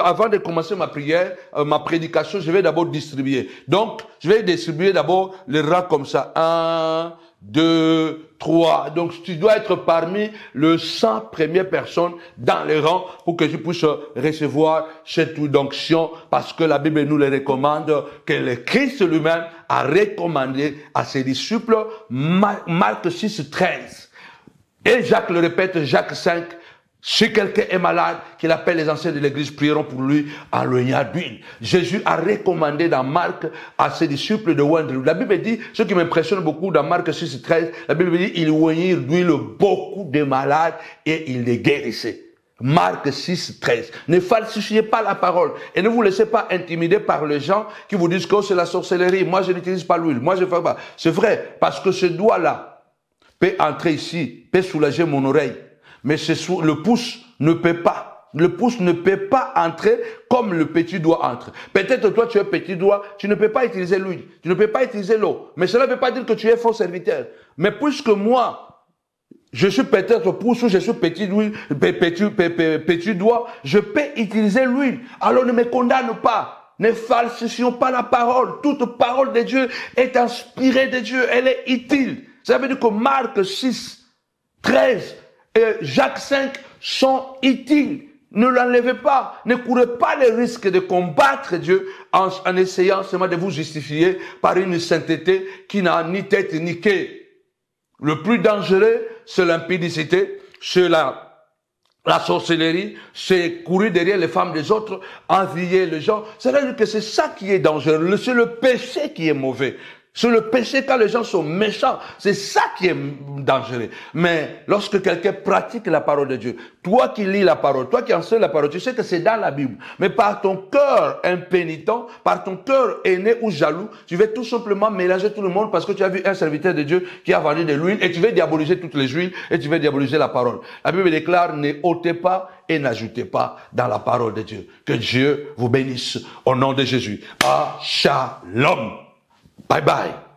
avant de commencer ma prière, ma prédication, je vais d'abord distribuer. Donc, je vais distribuer d'abord les rangs comme ça. 1, 2, 3. Donc, tu dois être parmi les 100 premières personnes dans les rangs pour que tu puisses recevoir cette onction, parce que la Bible nous le recommande, que le Christ lui-même a recommandé à ses disciples. Marc 6, 13. Et Jacques le répète, Jacques 5, si quelqu'un est malade, qu'il appelle les anciens de l'église, prieront pour lui en l'oignant d'huile. Jésus a recommandé dans Marc à ses disciples de oindre. La Bible dit, ce qui m'impressionne beaucoup dans Marc 6, 13, la Bible dit, il oignit d'huile beaucoup de malades et il les guérissait. Marc 6, 13. Ne falsifiez pas la parole et ne vous laissez pas intimider par les gens qui vous disent que c'est la sorcellerie. Moi, je n'utilise pas l'huile. Moi, je ne fais pas. C'est vrai, parce que ce doigt-là peut entrer ici, peut soulager mon oreille. Mais le pouce ne peut pas. Le pouce ne peut pas entrer comme le petit doigt entre. Peut-être toi, tu es petit doigt, tu ne peux pas utiliser l'huile, tu ne peux pas utiliser l'eau. Mais cela ne veut pas dire que tu es faux serviteur. Mais puisque moi, je suis peut-être pouce ou je suis petit doigt, je peux utiliser l'huile. Alors ne me condamne pas. Ne falsifions pas la parole. Toute parole de Dieu est inspirée de Dieu. Elle est utile. Ça veut dire que Marc 6, 13 et Jacques 5 sont utiles. Ne l'enlevez pas. Ne courez pas le risque de combattre Dieu en essayant seulement de vous justifier par une sainteté qui n'a ni tête ni queue. Le plus dangereux, c'est l'impudicité, c'est la sorcellerie, c'est courir derrière les femmes des autres, envier les gens. C'est-à-dire que c'est ça qui est dangereux. C'est le péché qui est mauvais. C'est le péché quand les gens sont méchants. C'est ça qui est dangereux. Mais lorsque quelqu'un pratique la parole de Dieu, toi qui lis la parole, toi qui enseignes la parole, tu sais que c'est dans la Bible. Mais par ton cœur impénitent, par ton cœur aîné ou jaloux, tu veux tout simplement mélanger tout le monde parce que tu as vu un serviteur de Dieu qui a vendu de l'huile et tu veux diaboliser toutes les huiles et tu veux diaboliser la parole. La Bible déclare, ne ôtez pas et n'ajoutez pas dans la parole de Dieu. Que Dieu vous bénisse au nom de Jésus. Ah, shalom. Bye bye.